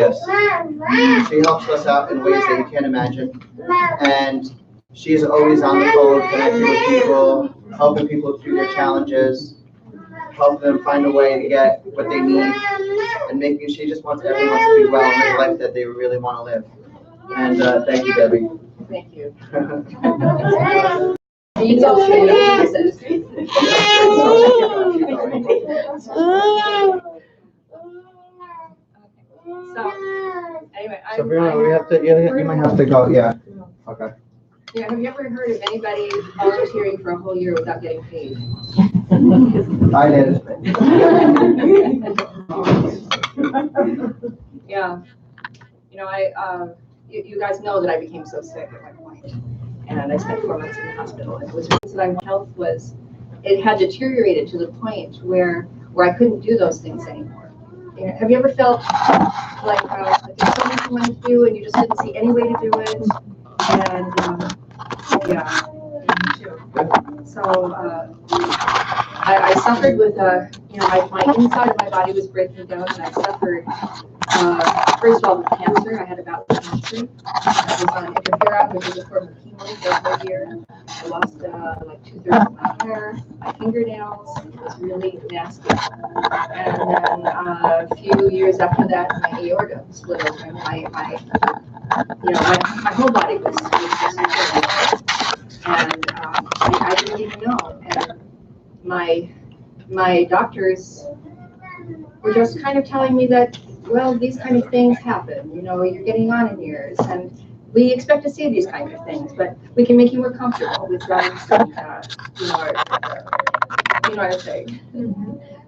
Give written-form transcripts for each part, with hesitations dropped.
Yes. She helps us out in ways that you can't imagine. And she's always on the phone, connecting with people, helping people through their challenges, helping them find a way to get what they need, and making she just wants everyone to be well and live the life that they really want to live. And thank you, Debbie. Thank you. You tell me So, anyway, So Brianna, you might have to go, yeah. Okay. Yeah, have you ever heard of anybody volunteering for a whole year without getting paid? I did. Yeah. You know, you guys know that I became so sick at one point, and I spent 4 months in the hospital. And it was that my health was, it had deteriorated to the point where I couldn't do those things anymore. You know, have you ever felt like there's so much you wanted to do and you just couldn't see any way to do it? And yeah, me too. So I suffered with you know, my inside of my body was breaking down, and I suffered first of all with cancer. I had a bout with cancer. I was on interferon, which is a form of chemo for a year. I lost like 2/3 of my hair, my fingernails. It was really nasty. And then a few years after that, my aorta split open. You know, my whole body was and I didn't even know. And my doctors were just kind of telling me that, well, these kind of things happen. You know, you're getting on in years, and we expect to see these kinds of things, but we can make you more comfortable with drugs and, you know what I'm saying.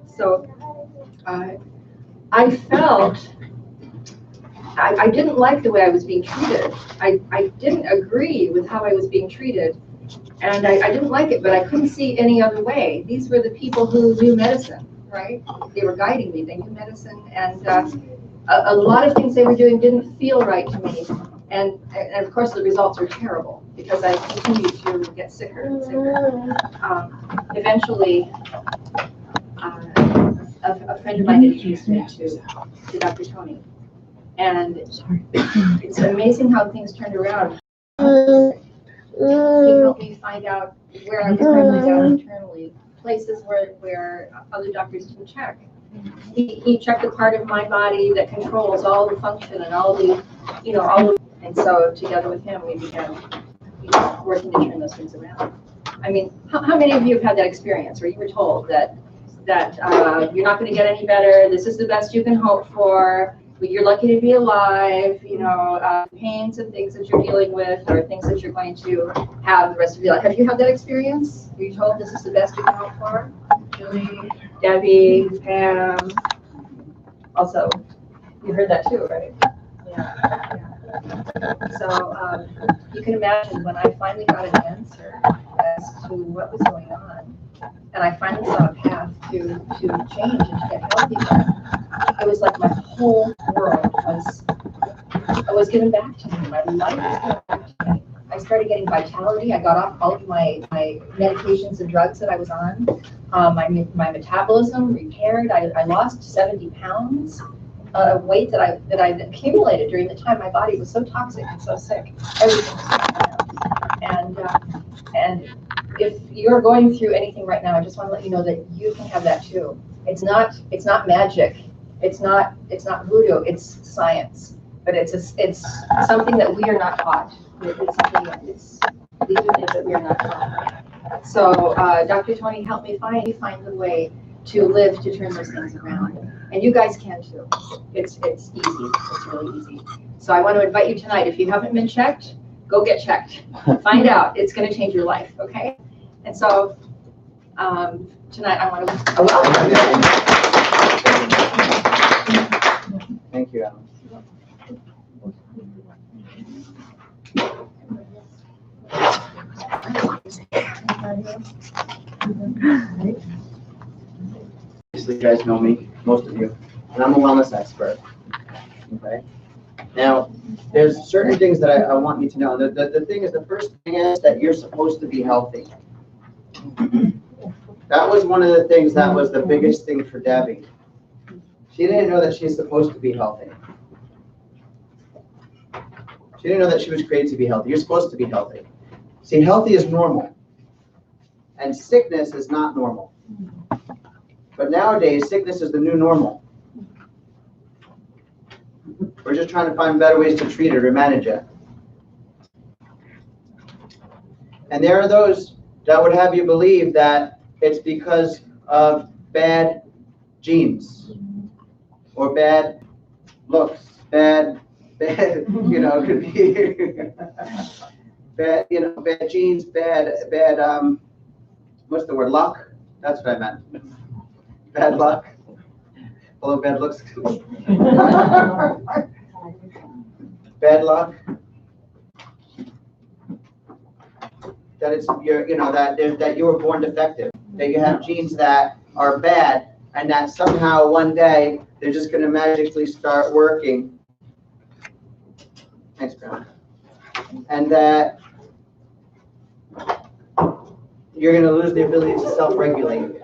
So I felt I didn't like the way I was being treated. I didn't agree with how I was being treated, and I didn't like it, but I couldn't see any other way. These were the people who knew medicine, right? They were guiding me. They knew medicine, and a lot of things they were doing didn't feel right to me. And of course, the results were terrible because I continued to get sicker and sicker. Eventually, a friend of mine introduced me to Dr. Tony. And it's amazing how things turned around. He helped me find out where I was breaking down internally, places where other doctors didn't check. He checked the part of my body that controls all the function and all the, you know, and so together with him, we began, you know, working to turn those things around. I mean, how many of you have had that experience where you were told that you're not going to get any better, this is the best you can hope for, you're lucky to be alive, you know, pains and things that you're dealing with or things that you're going to have the rest of your life. Have you had that experience? Were you told this is the best you can hope for? Julie, Debbie, Pam. Also, you heard that too, right? Yeah. So you can imagine when I finally got an answer as to what was going on, and I finally saw a path to change and to get healthy again. It was like my whole world was given back to me. My life was given back to me. I started getting vitality. I got off all of my medications and drugs that I was on. My metabolism repaired. I lost 70 pounds of weight that I'd accumulated during the time my body was so toxic and so sick. Everything was sick. And if you're going through anything right now, I just want to let you know that you can have that too. It's not magic. It's not voodoo. It's science. But it's something that we are not taught. It's something that these are things that we are not taught. So Dr. Tony helped me find the way to live to turn those things around. And you guys can too. It's easy. It's really easy. So I want to invite you tonight. If you haven't been checked, go get checked. Find out. It's going to change your life. Okay. And so tonight I want to. Thank you, Alan. Obviously, you guys know me, most of you, and I'm a wellness expert. Okay. Now, there's certain things that I want you to know. The thing is, the first thing is that you're supposed to be healthy. That was one of the things that was the biggest thing for Debbie. She didn't know that she's supposed to be healthy. She didn't know that she was created to be healthy. You're supposed to be healthy. See, healthy is normal, and sickness is not normal. But nowadays, sickness is the new normal. We're just trying to find better ways to treat it or manage it. And there are those that would have you believe that it's because of bad genes or bad looks, bad, could be bad, bad genes, bad, what's the word, luck? That's what I meant. Bad luck. Although bad looks. Bad luck. That it's that you were born defective, that you have genes that are bad, and that somehow one day they're just going to magically start working. Thanks, Brown. And that you're going to lose the ability to self-regulate.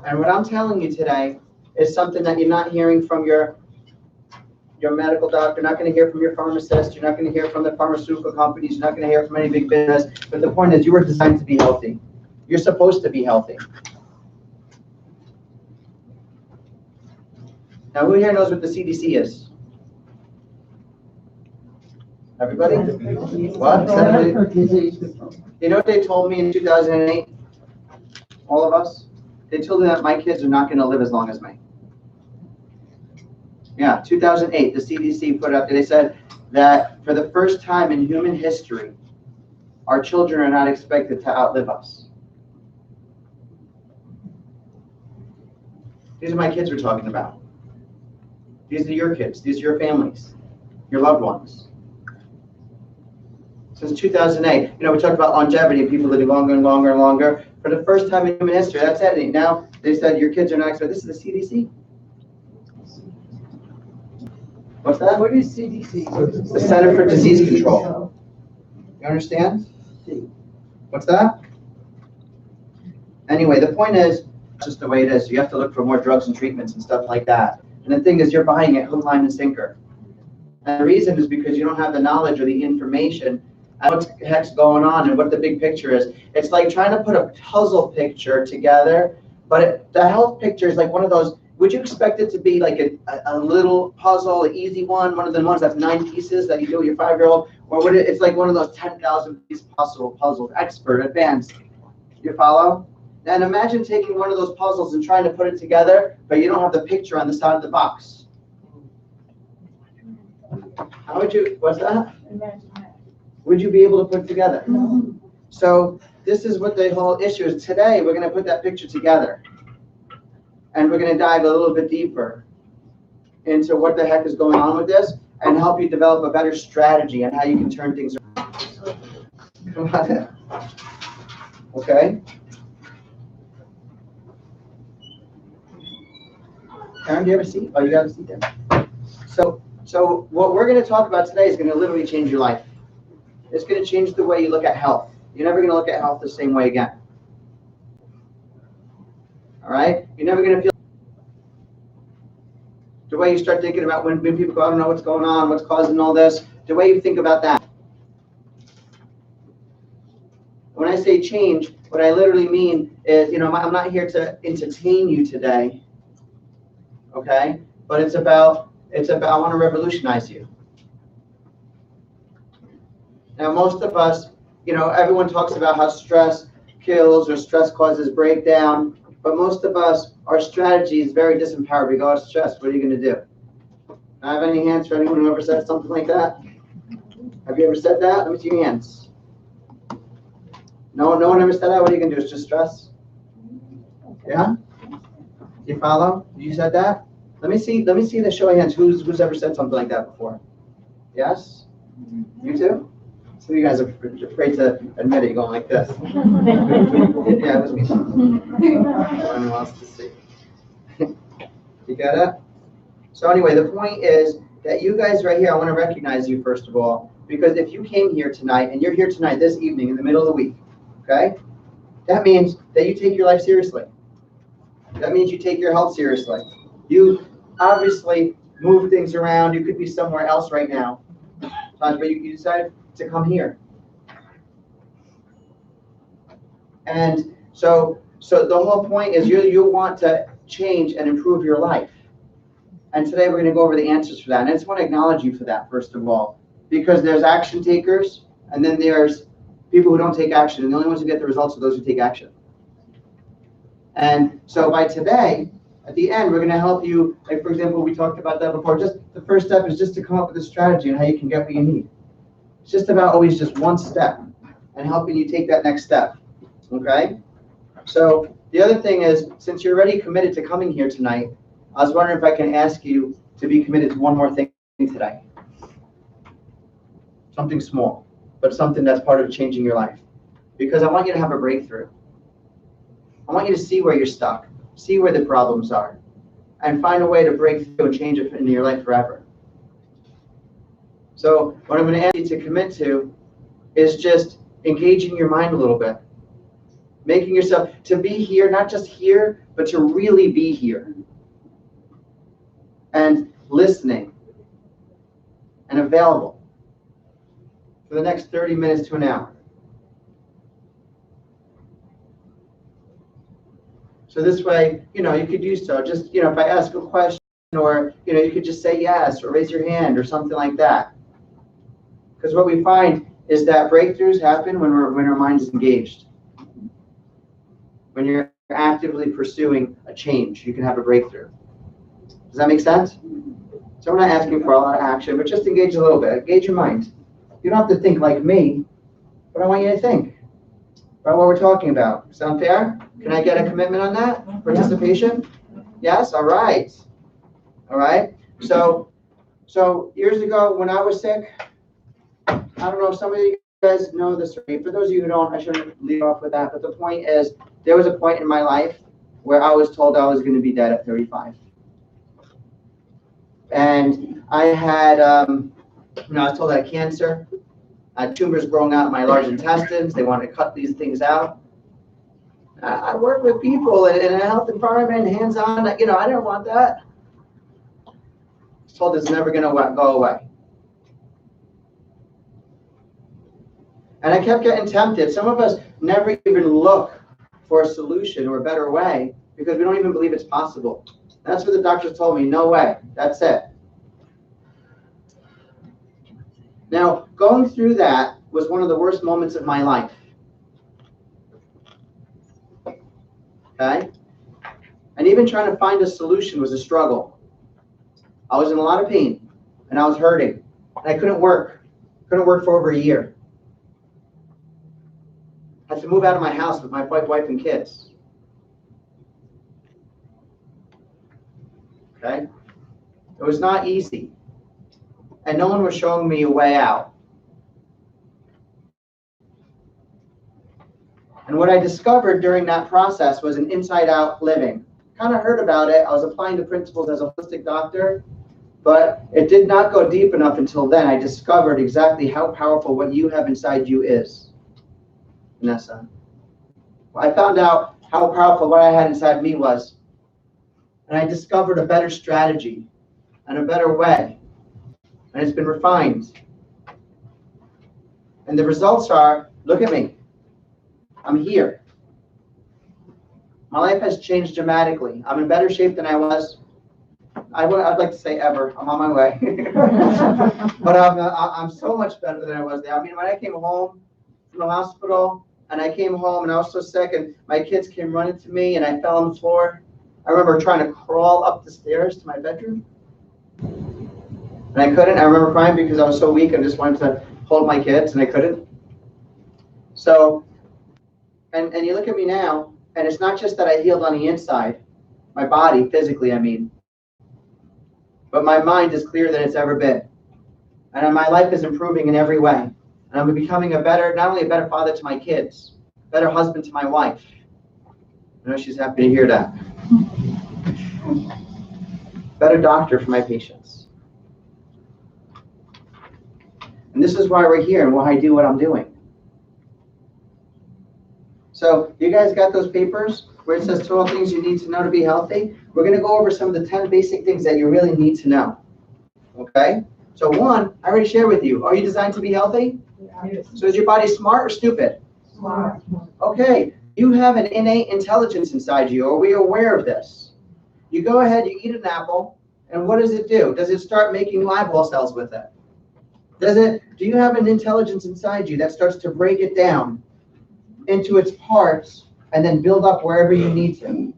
And what I'm telling you today is something that you're not hearing from your medical doctor, you're not going to hear from your pharmacist, you're not going to hear from the pharmaceutical companies, you're not going to hear from any big business. But the point is, you were designed to be healthy. You're supposed to be healthy. Now, who here knows what the CDC is? Everybody? What? You know what they told me in 2008? All of us? They told me that my kids are not going to live as long as me. Yeah, 2008, the CDC put up, they said that for the first time in human history, our children are not expected to outlive us. These are my kids we're talking about. These are your kids. These are your families, your loved ones. Since 2008, we talked about longevity and people living longer and longer and longer. For the first time in human history, that's it. Now they said your kids are not expected. This is the CDC. What's that? What is CDC? It's the Center for Disease Control. You understand? What's that? Anyway, the point is, it's just the way it is. You have to look for more drugs and treatments and stuff like that. And the thing is, you're buying it hook, line, and sinker. And the reason is because you don't have the knowledge or the information on what the heck's going on and what the big picture is. It's like trying to put a puzzle picture together, but the health picture is like one of those. Would you expect it to be like a little puzzle, an easy one of the ones that's 9 pieces that you do with your 5-year-old? Or would it's like one of those 10,000 piece puzzles, expert, advanced? You follow? And imagine taking one of those puzzles and trying to put it together, but you don't have the picture on the side of the box. How would you, what's that? Would you be able to put it together? No. So this is what the whole issue is. Today, we're going to put that picture together. And we're going to dive a little bit deeper into what the heck is going on with this and help you develop a better strategy on how you can turn things around. Come on. Okay? Karen, do you have a seat? Oh, you got a seat there. So what we're going to talk about today is going to literally change your life. It's going to change the way you look at health. You're never going to look at health the same way again. All right? You're never going to feel the way you start thinking about when people go, I don't know what's going on, what's causing all this, the way you think about that. When I say change, what I literally mean is, I'm not here to entertain you today, okay? But it's about I want to revolutionize you. Now, most of us, everyone talks about how stress kills or stress causes breakdown. But most of us, our strategy is very disempowered. We go, stress, what are you going to do? Do I have any hands for anyone who ever said something like that? Have you ever said that? Let me see your hands. No one ever said that? What are you going to do? It's just stress? Yeah? You follow? You said that? Let me see the show of hands. Who's ever said something like that before? Yes? You too? Some of you guys are afraid to admit it. You're going like this. Yeah, it was me. Anyone else to see? You got it? So anyway, the point is that you guys right here, I want to recognize you first of all, because if you came here tonight and you're here tonight this evening in the middle of the week, okay? That means that you take your life seriously. That means you take your health seriously. You obviously move things around. You could be somewhere else right now. But you decided to come here. And so the whole point is you want to change and improve your life. And today we're going to go over the answers for that. And I just want to acknowledge you for that, first of all, because there's action takers, and then there's people who don't take action. And the only ones who get the results are those who take action. And so by today, at the end, we're going to help you, like, for example, we talked about that before. Just the first step is just to come up with a strategy on how you can get what you need. It's just about always just one step and helping you take that next step. Okay? So the other thing is, since you're already committed to coming here tonight, I was wondering if I can ask you to be committed to one more thing today. Something small, but something that's part of changing your life. Because I want you to have a breakthrough. I want you to see where you're stuck, see where the problems are, and find a way to break through and change it in your life forever. So what I'm going to ask you to commit to is just engaging your mind a little bit. Making yourself to be here, not just here, but to really be here. And listening and available for the next 30 minutes to an hour. So this way, you could do so. Just, if I ask a question, or, you could just say yes or raise your hand or something like that. Because what we find is that breakthroughs happen when our mind is engaged. When you're actively pursuing a change, you can have a breakthrough. Does that make sense? So we're not asking for a lot of action, but just engage a little bit. Engage your mind. You don't have to think like me, but I want you to think about what we're talking about. Sound fair? Can I get a commitment on that? Participation? Yes? All right. All right. So years ago when I was sick, I don't know if some of you guys know this story. For those of you who don't, I shouldn't lead off with that. But the point is, there was a point in my life where I was told I was going to be dead at 35. And I had, I was told I had cancer. I had tumors growing out in my large intestines. They wanted to cut these things out. I work with people in a health environment, hands-on. I didn't want that. I was told it's never going to go away. And I kept getting tempted. Some of us never even look for a solution or a better way because we don't even believe it's possible. That's what the doctors told me. No way. That's it. Now, going through that was one of the worst moments of my life. Okay? And even trying to find a solution was a struggle. I was in a lot of pain, and I was hurting. And I couldn't work. Couldn't work for over a year. I had to move out of my house with my wife and kids. Okay? It was not easy. And no one was showing me a way out. And what I discovered during that process was an inside-out living. Kind of heard about it. I was applying the principles as a holistic doctor, but it did not go deep enough until then. I discovered exactly how powerful what you have inside you is, Vanessa. I found out how powerful what I had inside me was. And I discovered a better strategy and a better way. And it's been refined. And the results are, look at me. I'm here. My life has changed dramatically. I'm in better shape than I was. I'd like to say ever. I'm on my way. But I'm so much better than I was there. I mean, when I came home from the hospital, and I came home and I was so sick, and my kids came running to me, and I fell on the floor. I remember trying to crawl up the stairs to my bedroom. And I couldn't. I remember crying because I was so weak and just wanted to hold my kids, and I couldn't. So, and you look at me now, and it's not just that I healed on the inside, my body, physically, I mean, but my mind is clearer than it's ever been. And my life is improving in every way. And I'm becoming not only a better father to my kids, better husband to my wife. I know she's happy to hear that. Better doctor for my patients. And this is why we're here and why I do what I'm doing. So you guys got those papers where it says 12 things you need to know to be healthy? We're going to go over some of the 10 basic things that you really need to know. Okay? So one, I already shared with you. Are you designed to be healthy? Yes. So is your body smart or stupid? Smart. Okay, you have an innate intelligence inside you. Are we aware of this? You go ahead, you eat an apple, and what does it do? Does it start making new eyeball cells with it? Do you have an intelligence inside you that starts to break it down into its parts and then build up wherever you need to?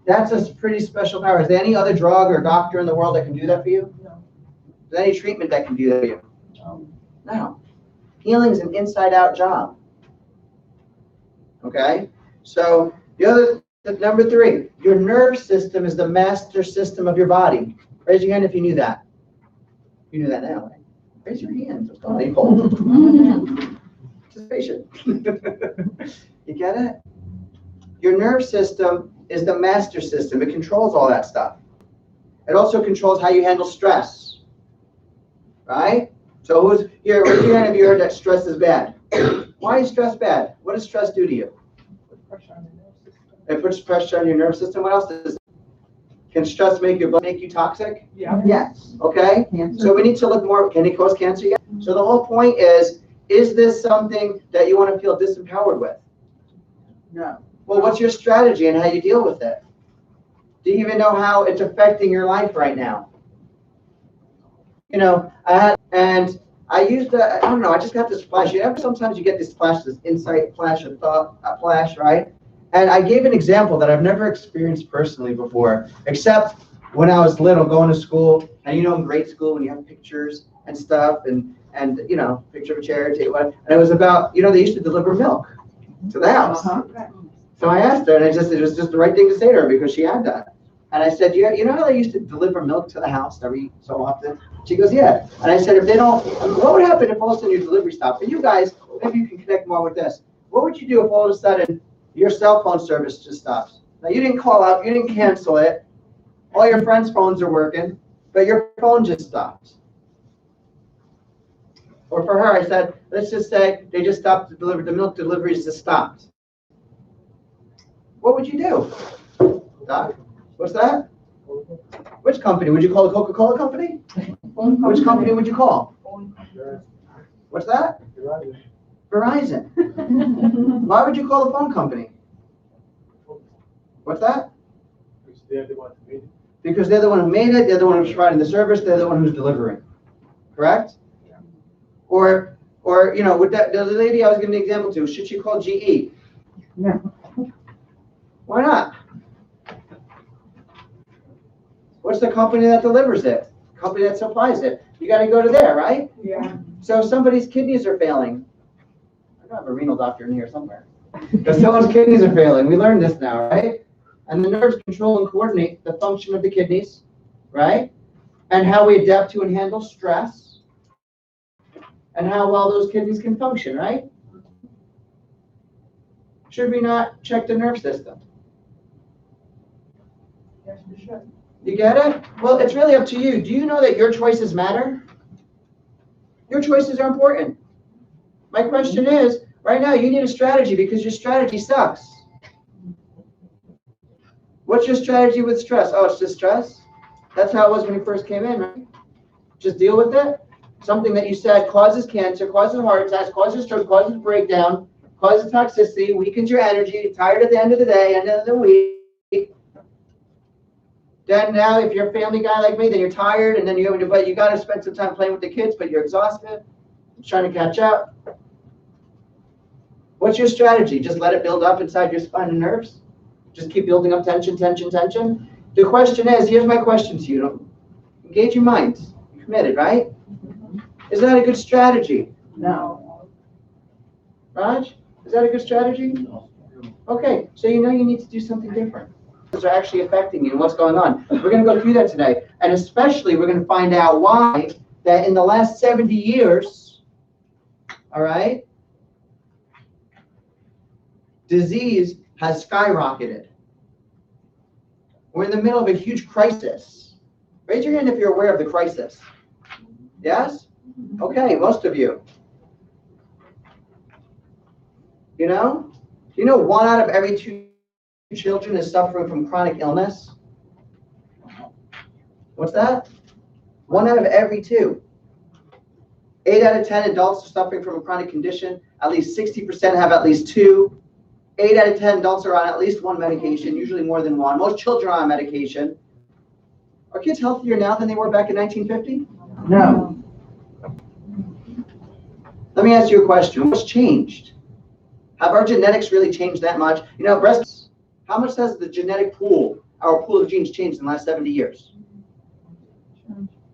That's a pretty special power. Is there any other drug or doctor in the world that can do that for you? No. Is there any treatment that can do that for you? No. Healing is an inside-out job. Okay? So number 3, your nerve system is the master system of your body. Raise your hand if you knew that. You knew that now, right? Raise your hand. What's going on? You cold? Just patient. You get it? Your nerve system is the master system. It controls all that stuff. It also controls how you handle stress. Right? So who's here? Raise your hand if you heard that stress is bad. Why is stress bad? What does stress do to you? It puts pressure on your nerve system. What else does it? Can stress make your blood make you toxic? Yeah. Yes. Okay. Cancer. So we need to look more. Can it cause cancer? Yes. So the whole point is this something that you want to feel disempowered with? No. Well, what's your strategy and how you deal with it? Do you even know how it's affecting your life right now? You know, I don't know, I just got this flash. You know, sometimes you get this flash, this insight flash of thought, flash, right? And I gave an example that I've never experienced personally before, except when I was little, going to school, and you know, in grade school, when you have pictures and stuff, and you know, picture of a chair, table, and it was about, you know, they used to deliver milk to the house. So I asked her, and it was just the right thing to say to her because she had that. And I said, you know how they used to deliver milk to the house every so often? She goes, yeah. And I said, if they don't, what would happen if all of a sudden your delivery stopped? And you guys, maybe you can connect more with this. What would you do if all of a sudden your cell phone service just stops? Now you didn't call out, you didn't cancel it. All your friends' phones are working, but your phone just stopped. Or for her, I said, let's just say they just stopped to deliver, the milk deliveries just stopped. What would you do? Doc, what's that? Which company? Would you call the Coca-Cola company? Which company would you call? What's that? Verizon. Why would you call the phone company? What's that? Because they're the one who made it, they're the one who's providing the service, they're the one who's delivering. Correct? Or you know, with that the lady I was giving an example to, should she call GE? No. Why not? What's the company that delivers it? Company that supplies it. You got to go to there, right? Yeah. So if somebody's kidneys are failing, I don't have a renal doctor in here somewhere. Because someone's kidneys are failing. We learned this now, right? And the nerves control and coordinate the function of the kidneys, right? And how we adapt to and handle stress, and how well those kidneys can function, right? Should we not check the nerve system? Yes, we should. You get it? Well, it's really up to you. Do you know that your choices matter? Your choices are important. My question is, right now you need a strategy because your strategy sucks. What's your strategy with stress? Oh, it's just stress? That's how it was when you first came in, right? Just deal with it. Something that you said causes cancer, causes heart attacks, causes stroke, causes breakdown, causes toxicity, weakens your energy, you're tired at the end of the day, end of the week. Then now, if you're a family guy like me, then you're tired, and then you got to spend some time playing with the kids, but you're exhausted, trying to catch up. What's your strategy? Just let it build up inside your spine and nerves? Just keep building up tension, tension, tension? The question is, here's my question to you. Engage your mind. You're committed, right? Is that a good strategy? No. Raj, is that a good strategy? No. Okay, so you know you need to do something different. Are actually affecting you and what's going on. We're going to go through that today. And especially we're going to find out why that in the last 70 years, all right, disease has skyrocketed. We're in the middle of a huge crisis. Raise your hand if you're aware of the crisis. Yes? Okay, most of you. You know? You know 1 out of every 2 children is suffering from chronic illness? What's that? 1 out of every 2. 8 out of 10 adults are suffering from a chronic condition. At least 60% have at least 2. 8 out of 10 adults are on at least 1 medication, usually more than 1. Most children are on medication. Are kids healthier now than they were back in 1950? No. Let me ask you a question. What's changed? Have our genetics really changed that much? You know, breast, how much has the genetic pool, our pool of genes, changed in the last 70 years?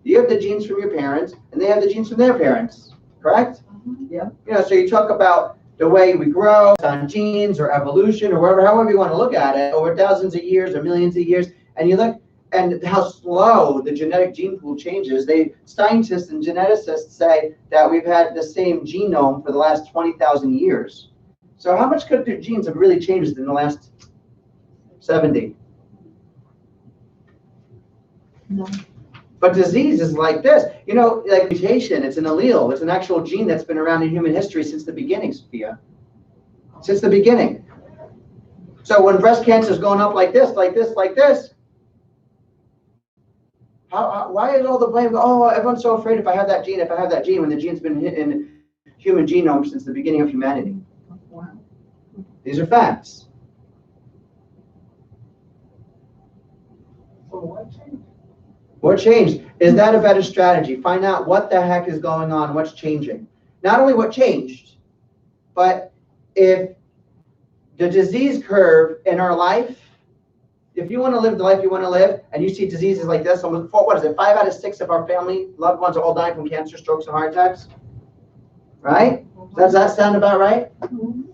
You have the genes from your parents, and they have the genes from their parents, correct? Yeah. You know, so you talk about the way we grow on genes or evolution or whatever, however you want to look at it, over thousands of years or millions of years, and you look and how slow the genetic gene pool changes. Scientists and geneticists say that we've had the same genome for the last 20,000 years. So how much could the genes have really changed in the last 70? No. But disease is like this. You know, like mutation, it's an allele. It's an actual gene that's been around in human history since the beginning, Sophia. Since the beginning. So when breast cancer is going up like this, like this, like this, why is all the blame? Oh, everyone's so afraid if I have that gene, when the gene's been hit in human genome since the beginning of humanity. Wow. These are facts. So what changed? What changed? Is that a better strategy? Find out what the heck is going on, what's changing. Not only what changed, but if the disease curve in our life, if you want to live the life you want to live, and you see diseases like this, almost, what is it, 5 out of 6 of our family loved ones are all dying from cancer, strokes, and heart attacks? Right? Does that sound about right?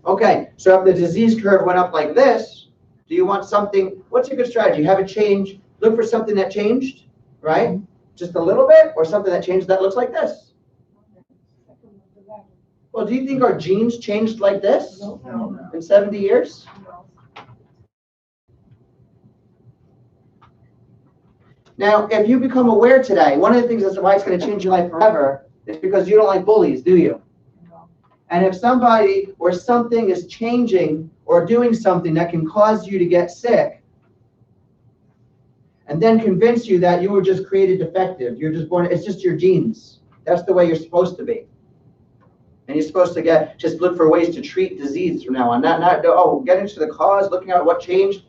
Okay, so if the disease curve went up like this, do you want something, what's a good strategy? Have it change, look for something that changed, right? Just a little bit, or something that changed that looks like this? Well, do you think our genes changed like this No. in 70 years? Now, if you become aware today, one of the things that's why it's going to change your life forever is because you don't like bullies, do you? No. And if somebody or something is changing or doing something that can cause you to get sick, and then convince you that you were just created defective, you're just born, it's just your genes. That's the way you're supposed to be. And you're supposed to just look for ways to treat disease from now on. Not get into the cause, looking at what changed.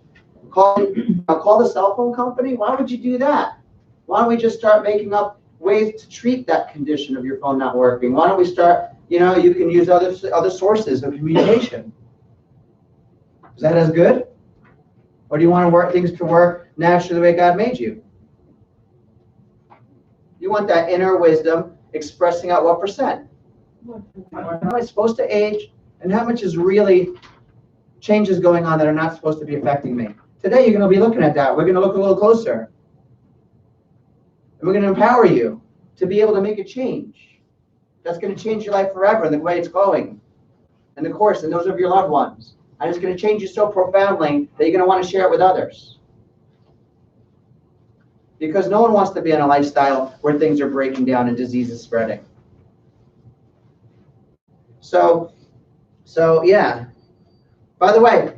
Call the cell phone company. Why would you do that? Why don't we just start making up ways to treat that condition of your phone not working? Why don't we start, you can use other sources of communication. Is that as good? Or do you want things to work naturally the way God made you? You want that inner wisdom expressing out what percent? How am I supposed to age? And how much is really changes going on that are not supposed to be affecting me? Today, you're going to be looking at that. We're going to look a little closer. And we're going to empower you to be able to make a change. That's going to change your life forever and the way it's going. And the course, and those of your loved ones. And it's going to change you so profoundly that you're going to want to share it with others. Because no one wants to be in a lifestyle where things are breaking down and disease is spreading. So yeah. By the way,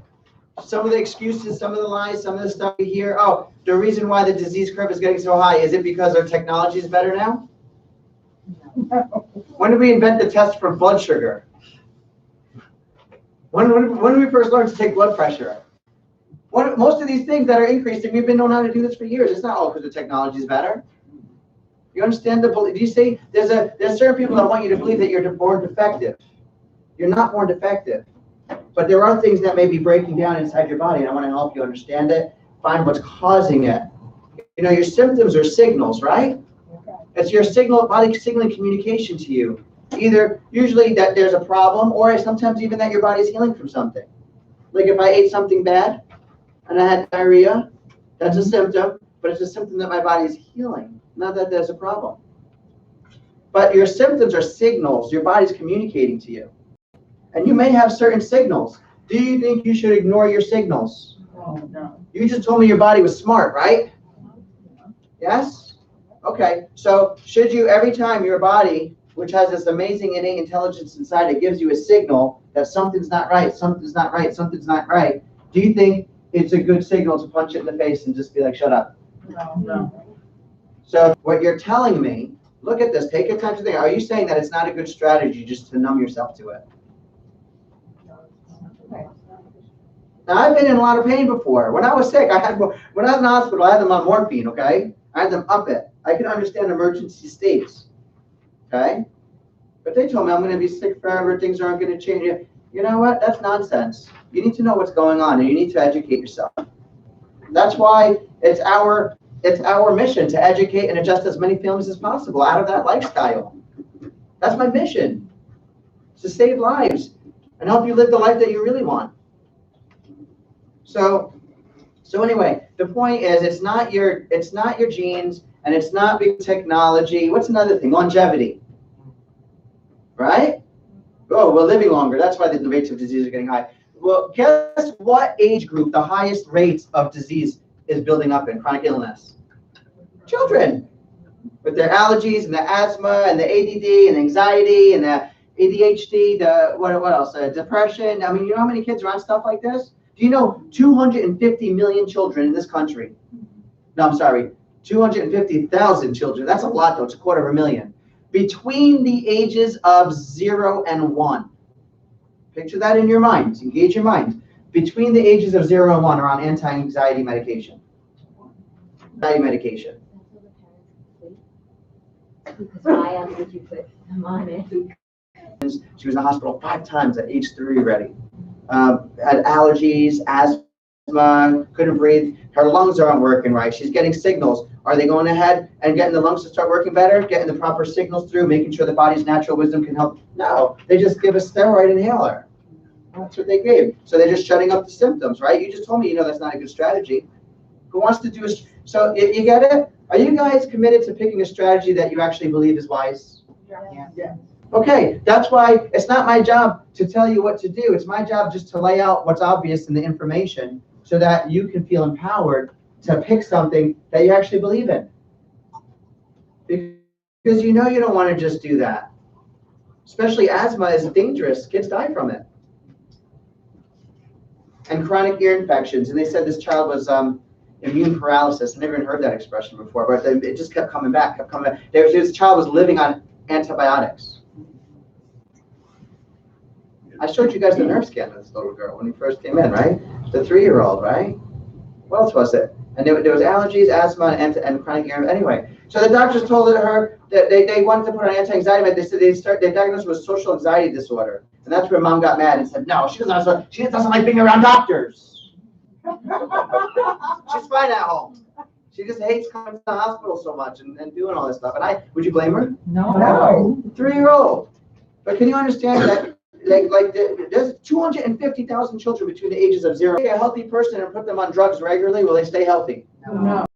some of the excuses, some of the lies, some of the stuff we hear, the reason why the disease curve is getting so high, is it because our technology is better now? No. When did we invent the test for blood sugar? When did we first learn to take blood pressure? Most of these things that are increasing, we've been knowing how to do this for years. It's not all because the technology is better. You understand the belief? Do you see? There's certain people that want you to believe that you're born defective. You're not born defective. But there are things that may be breaking down inside your body, and I want to help you understand it, find what's causing it. Your symptoms are signals, right? Okay. It's your body signaling communication to you. Usually that there's a problem, or sometimes even that your body's healing from something. Like if I ate something bad and I had diarrhea, that's a symptom, but it's a symptom that my body's healing, not that there's a problem. But your symptoms are signals your body's communicating to you. And you may have certain signals. Do you think you should ignore your signals? No. You just told me your body was smart, right? Yes? Okay, so should you, every time your body, which has this amazing innate intelligence inside it, gives you a signal that something's not right, something's not right, something's not right, do you think it's a good signal to punch it in the face and just be like, shut up? No. So what you're telling me, look at this, take your time to think. Are you saying that it's not a good strategy just to numb yourself to it? Now, I've been in a lot of pain before. When I was sick, when I was in the hospital, I had them on morphine, okay? I had them up it. I can understand emergency states, okay? But they told me I'm going to be sick forever, things aren't going to change. You know what? That's nonsense. You need to know what's going on, and you need to educate yourself. That's why it's our mission to educate and adjust as many families as possible out of that lifestyle. That's my mission, to save lives and help you live the life that you really want. So anyway, the point is, it's not your genes, and it's not big technology. What's another thing? Longevity, right? Oh, we're living longer. That's why the rates of disease are getting high. Well, guess what age group the highest rates of disease is building up in, chronic illness? Children, with their allergies and the asthma and the ADD and anxiety and the ADHD, what else? Depression. I mean, you know how many kids are on stuff like this? Do you know 250 million children in this country? No, I'm sorry, 250,000 children. That's a lot, though. It's 250,000. Between the ages of 0 and 1. Picture that in your mind. Engage your mind. Between the ages of 0 and 1 are on anti-anxiety medication. Anxiety medication. Because why else would you put them on it? She was in the hospital 5 times at age 3 already. Had allergies, asthma, couldn't breathe. Her lungs aren't working right. She's getting signals. Are they going ahead and getting the lungs to start working better? Getting the proper signals through, making sure the body's natural wisdom can help? No, they just give a steroid inhaler. That's what they gave. So they're just shutting up the symptoms, right? You just told me, that's not a good strategy. Who wants to do so you get it? Are you guys committed to picking a strategy that you actually believe is wise? Yeah. Okay, that's why it's not my job to tell you what to do. It's my job just to lay out what's obvious in the information so that you can feel empowered to pick something that you actually believe in. Because you don't want to just do that. Especially asthma is dangerous. Kids die from it. And chronic ear infections. And they said this child was immune paralysis. I never even heard that expression before, but it just kept coming back. This child was living on antibiotics. I showed you guys the nerve scan of this little girl when he first came in, right? The 3-year-old, right? What else was it? And there was allergies, asthma, and chronic ear. Anyway, so the doctors told her that they wanted to put her on anti-anxiety med. They said they diagnosed her with social anxiety disorder, and that's where mom got mad and said, "No, she doesn't like being around doctors. She's fine at home. She just hates coming to the hospital so much and doing all this stuff." And would you blame her? No. 3-year-old. But can you understand that? There's 250,000 children between the ages of 0. Take a healthy person and put them on drugs regularly, will they stay healthy? No.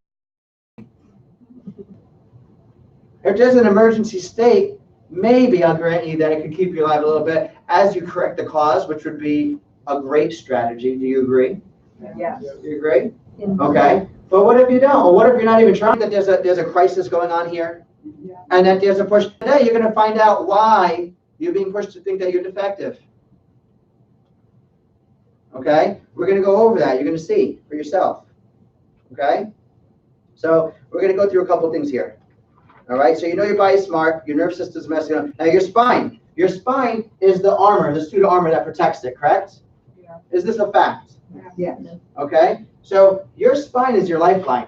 If there's an emergency state, maybe I'll grant you that it could keep you alive a little bit as you correct the cause, which would be a great strategy. Do you agree? Yes. Do you agree? Okay. But what if you don't? Or what if you're not even trying? That there's a crisis going on here, and that there's a push. Today, you're going to find out why you're being pushed to think that you're defective. Okay? We're going to go over that. You're going to see for yourself. Okay? So we're going to go through a couple things here. All right? So your body's smart. Your nerve system's messing up. Now your spine. Your spine is the armor, the suit of armor that protects it, correct? Yeah. Is this a fact? Yes. Okay? So your spine is your lifeline.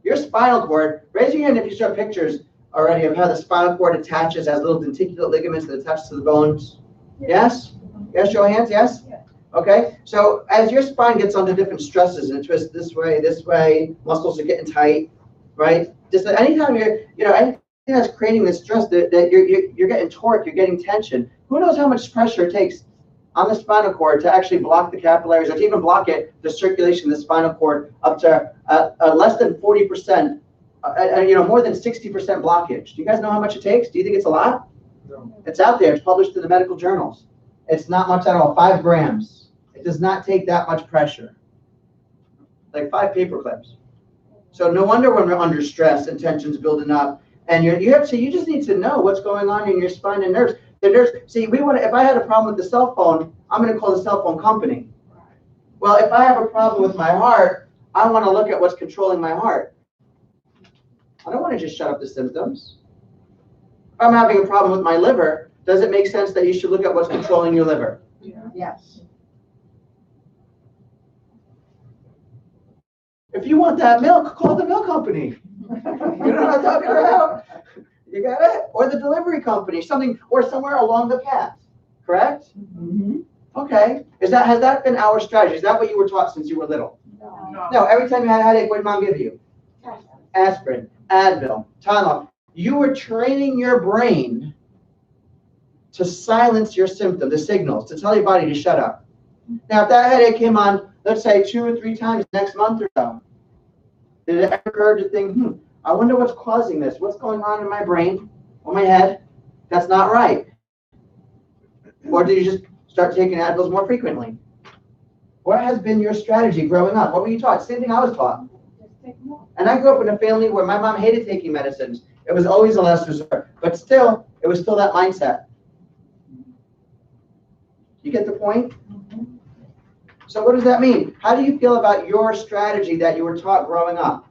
Your spinal cord, raise your hand if you saw pictures already of how the spinal cord attaches as little denticulate ligaments that attach to the bones. Yes? Yes, show of hands, yes? Okay, so as your spine gets under different stresses and it twists this way, muscles are getting tight, right? Just anytime anything that's creating this stress, that you're getting torque, you're getting tension. Who knows how much pressure it takes on the spinal cord to actually block the capillaries, or to even block the circulation of the spinal cord up to less than 40%, more than 60% blockage. Do you guys know how much it takes? Do you think it's a lot? No. It's out there. It's published in the medical journals. It's not much at all. 5 grams. It does not take that much pressure. Like 5 paper clips. So no wonder when we're under stress and tension's building up, and you just need to know what's going on in your spine and nerves. If I had a problem with the cell phone, I'm going to call the cell phone company. Well, if I have a problem with my heart, I want to look at what's controlling my heart. I don't want to just shut up the symptoms. If I'm having a problem with my liver, does it make sense that you should look at what's controlling your liver? Yes. If you want that milk, call the milk company. You know what I'm talking about? You got it? Or the delivery company, something, or somewhere along the path. Correct? Mhm. Okay. Has that been our strategy? Is that what you were taught since you were little? No. No, every time you had a headache, what did mom give you? Aspirin, Advil, Tylenol. You were training your brain to silence your symptom, the signals, to tell your body to shut up. Now, if that headache came on, let's say 2 or 3 times next month or so, did it ever occur to think, I wonder what's causing this? What's going on in my brain or my head? That's not right. Or did you just start taking Advils more frequently? What has been your strategy growing up? What were you taught? Same thing I was taught. And I grew up in a family where my mom hated taking medicines. It was always a last resort. But still, it was still that mindset. You get the point? So what does that mean? How do you feel about your strategy that you were taught growing up?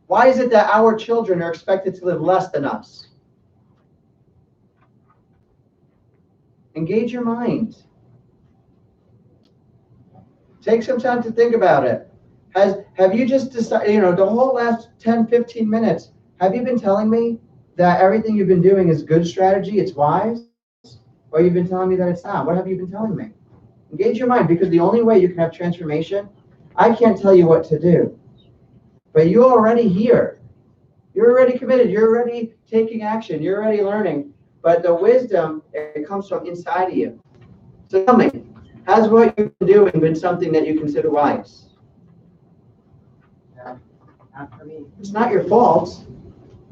Why is it that our children are expected to live less than us? Engage your mind. Take some time to think about it. Have you just decided, the whole last 10, 15 minutes, have you been telling me that everything you've been doing is good strategy, it's wise? Or you've been telling me that it's not? What have you been telling me? Engage your mind, because the only way you can have transformation, I can't tell you what to do. But you're already here. You're already committed. You're already taking action. You're already learning. But the wisdom, it comes from inside of you. So tell me, has what you've been doing been something that you consider wise? Not for me. It's not your fault.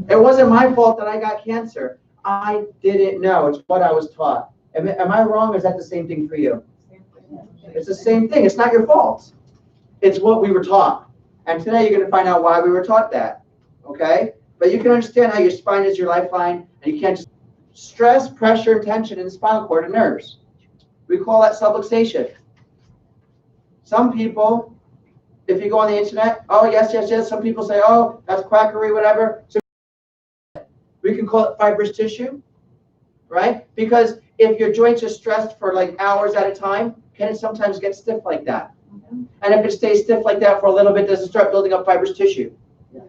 It wasn't my fault that I got cancer. I didn't know. It's what I was taught. Am I wrong, or is that the same thing for you? It's the same thing. It's not your fault. It's what we were taught. And today you're going to find out why we were taught that. Okay? But you can understand how your spine is your lifeline, and you can't just stress, pressure, tension in the spinal cord and nerves. We call that subluxation. Some people, if you go on the internet, oh, yes. Some people say, oh, that's quackery, whatever. So we can call it fibrous tissue, right? Because if your joints are stressed for like hours at a time, can it sometimes get stiff like that? And if it stays stiff like that for a little bit, does it start building up fibrous tissue?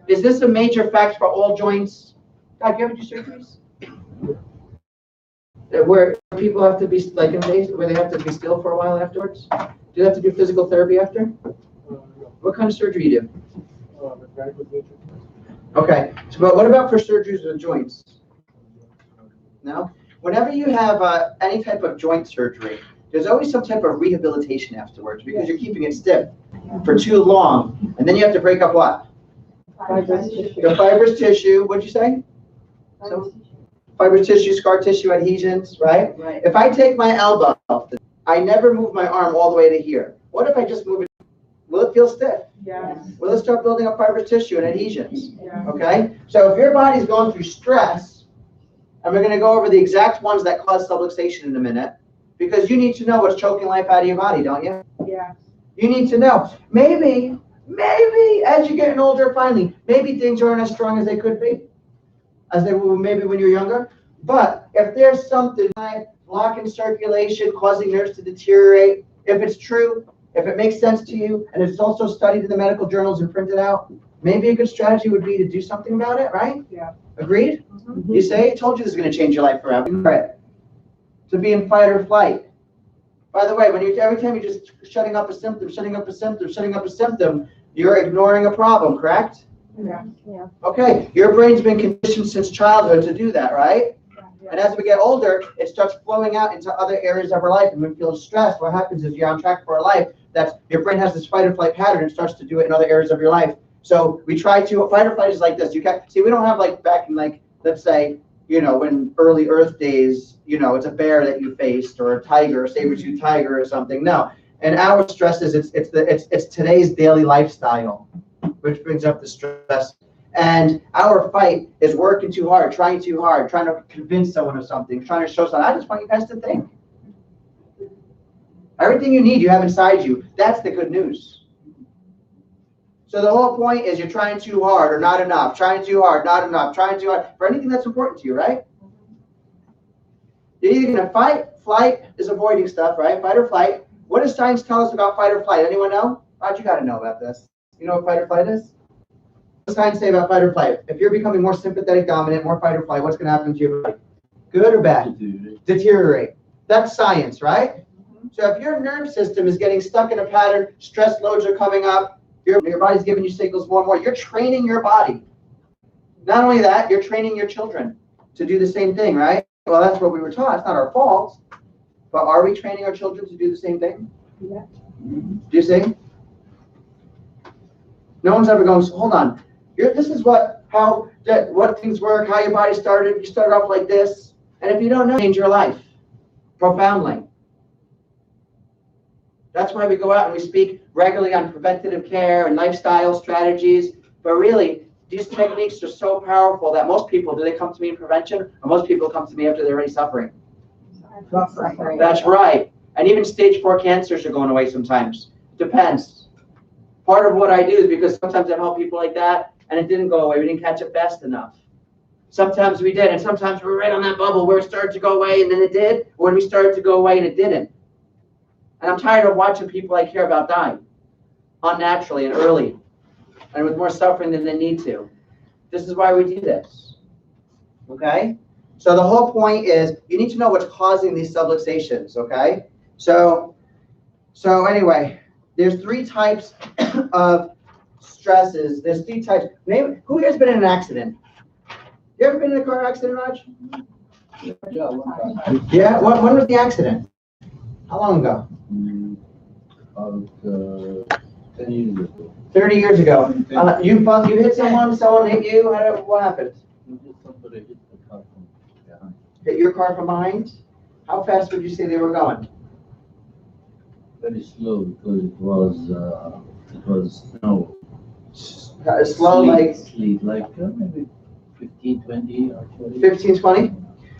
Is this a major fact for all joints? God, do you ever do surgeries? Where people have to be, like in days where they have to be still for a while afterwards? Do you have to do physical therapy after? What kind of surgery you do? Okay, so but what about for surgeries of the joints? No? Whenever you have any type of joint surgery, there's always some type of rehabilitation afterwards, because you're keeping it stiff for too long. And then you have to break up what? The fibrous tissue, what'd you say? Fibrous tissue, scar tissue, adhesions, right? If I take my elbow, I never move my arm all the way to here. What if I just move it? Will it feel stiff? Yes. Will it start building up fibrous tissue and adhesions? Yeah. Okay? So if your body's going through stress, and we're going to go over the exact ones that cause subluxation in a minute, because you need to know what's choking life out of your body, don't you? Yeah. You need to know. Maybe, as you're getting older, finally, maybe things aren't as strong as they could be, as they were maybe when you're younger. But if there's something like blocking circulation, causing nerves to deteriorate, if it's true, if it makes sense to you, and it's also studied in the medical journals and printed out, maybe a good strategy would be to do something about it, right? Yeah. Agreed? You say, I told you this is going to change your life forever. Right. To be in fight or flight. By the way, every time you're just shutting up a symptom, you're ignoring a problem, correct? Yeah. Okay, your brain's been conditioned since childhood to do that, right? And as we get older, it starts flowing out into other areas of our life. And when we feel stressed, what happens is you're on track for a life, that's your brain has this fight or flight pattern and starts to do it in other areas of your life. So we try to, fight or flight is like this. You can't, see, we don't have like back in like, let's say, when early Earth days, it's a bear that you faced or a tiger, a saber-tooth tiger or something. No. And our stress is, it's today's daily lifestyle, which brings up the stress. And our fight is working too hard, trying to convince someone of something, trying to show something. I just want you guys to think. Everything you need, you have inside you. That's the good news. So the whole point is you're trying too hard or not enough, trying too hard, not enough, trying too hard for anything that's important to you, right? You're either going to fight, flight is avoiding stuff, right? Fight or flight. What does science tell us about fight or flight? Anyone know? Rod, you got to know about this. You know what fight or flight is? What does science say about fight or flight? If you're becoming more sympathetic dominant, more fight or flight, what's going to happen to your body? Good or bad? Deteriorate. That's science, right? So if your nerve system is getting stuck in a pattern, stress loads are coming up, your body's giving you signals more and more, you're training your body. Not only that, you're training your children to do the same thing, right? Well, that's what we were taught. It's not our fault. But are we training our children to do the same thing? Yeah. Do you see? No one's ever going, hold on. This is what things work, how your body started. You start off like this. And if you don't know, change your life profoundly. That's why we go out and we speak regularly on preventative care and lifestyle strategies. But really, these techniques are so powerful that most people, do they come to me in prevention? Or most people come to me after they're already suffering? Suffering. That's right. And even stage 4 cancers are going away sometimes. Depends. Part of what I do is because sometimes I help people like that and it didn't go away. We didn't catch it fast enough. Sometimes we did, and sometimes we were right on that bubble where it started to go away and then it did, or when we started to go away and it didn't. And I'm tired of watching people I care about die unnaturally and early and with more suffering than they need to. This is why we do this. Okay? So the whole point is you need to know what's causing these subluxations, okay? So anyway, there's 3 types of stresses. There's 3 types. Who here's been in an accident? You ever been in a car accident, Raj? Yeah, one time. Yeah? When was the accident? How long ago? About 10 years ago. 30 years ago. You hit someone hit you, what happened? Somebody hit the car from behind. Hit your car from behind? How fast would you say they were going? Very slow because it was snow. Slow, like Sleet, like maybe 15, 20 actually. 15, 20?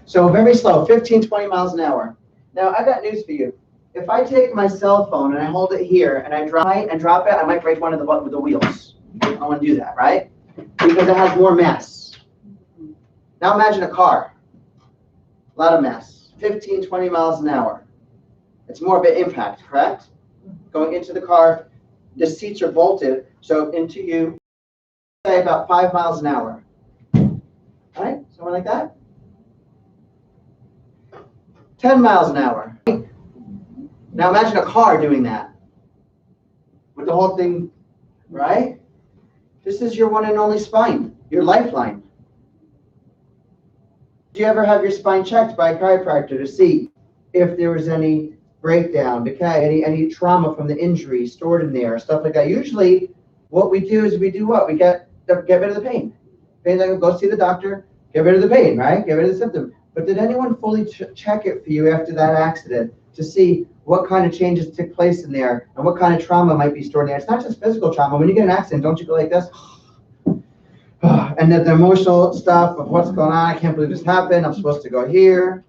So very slow, 15, 20 miles an hour. Now, I got news for you. If I take my cell phone and I hold it here and I drop it, I might break one of the wheels. I don't want to do that, right? Because it has more mass. Now imagine a car. A lot of mass. 15, 20 miles an hour. It's more of an impact, correct? Going into the car, the seats are bolted, so into you, say about 5 miles an hour. Right? Somewhere like that? 10 miles an hour. Now imagine a car doing that. With the whole thing, right? This is your one and only spine, your lifeline. Do you ever have your spine checked by a chiropractor to see if there was any breakdown, decay, any trauma from the injury stored in there, stuff like that? Usually what we do is we do what? We get rid of the pain. Pain, like, go see the doctor, get rid of the pain, right? Get rid of the symptom. But did anyone fully check it for you after that accident to see what kind of changes took place in there and what kind of trauma might be stored in there? It's not just physical trauma. When you get an accident, don't you go like this? And then the emotional stuff of what's going on. I can't believe this happened. I'm supposed to go here.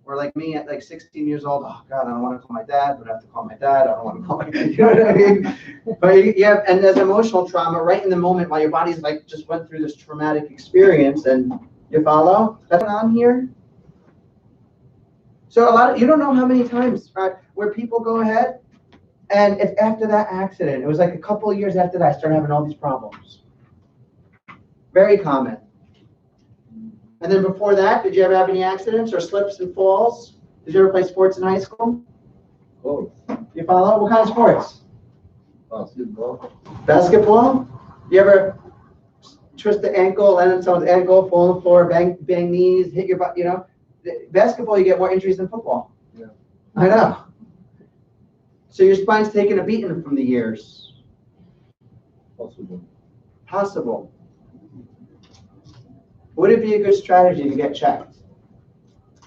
Or like me at like 16 years old, oh God, I don't want to call my dad, but I have to call my dad. I don't want to call my, you know what I mean? But yeah, and there's emotional trauma right in the moment while your body's like just went through this traumatic experience, and you follow? That's going on here. So you don't know how many times, right, where people go ahead, and it's after that accident. It was like a couple of years after that I started having all these problems. Very common. And then before that, did you ever have any accidents or slips and falls? Did you ever play sports in high school? Oh, You follow? What kind of sports? basketball. Basketball? You ever twist the ankle, land on someone's ankle, fall on the floor, bang knees, hit your butt, you know? Basketball, you get more injuries than football. Yeah. I know. So your spine's taking a beating from the years. Possible. Possible. Would it be a good strategy to get checked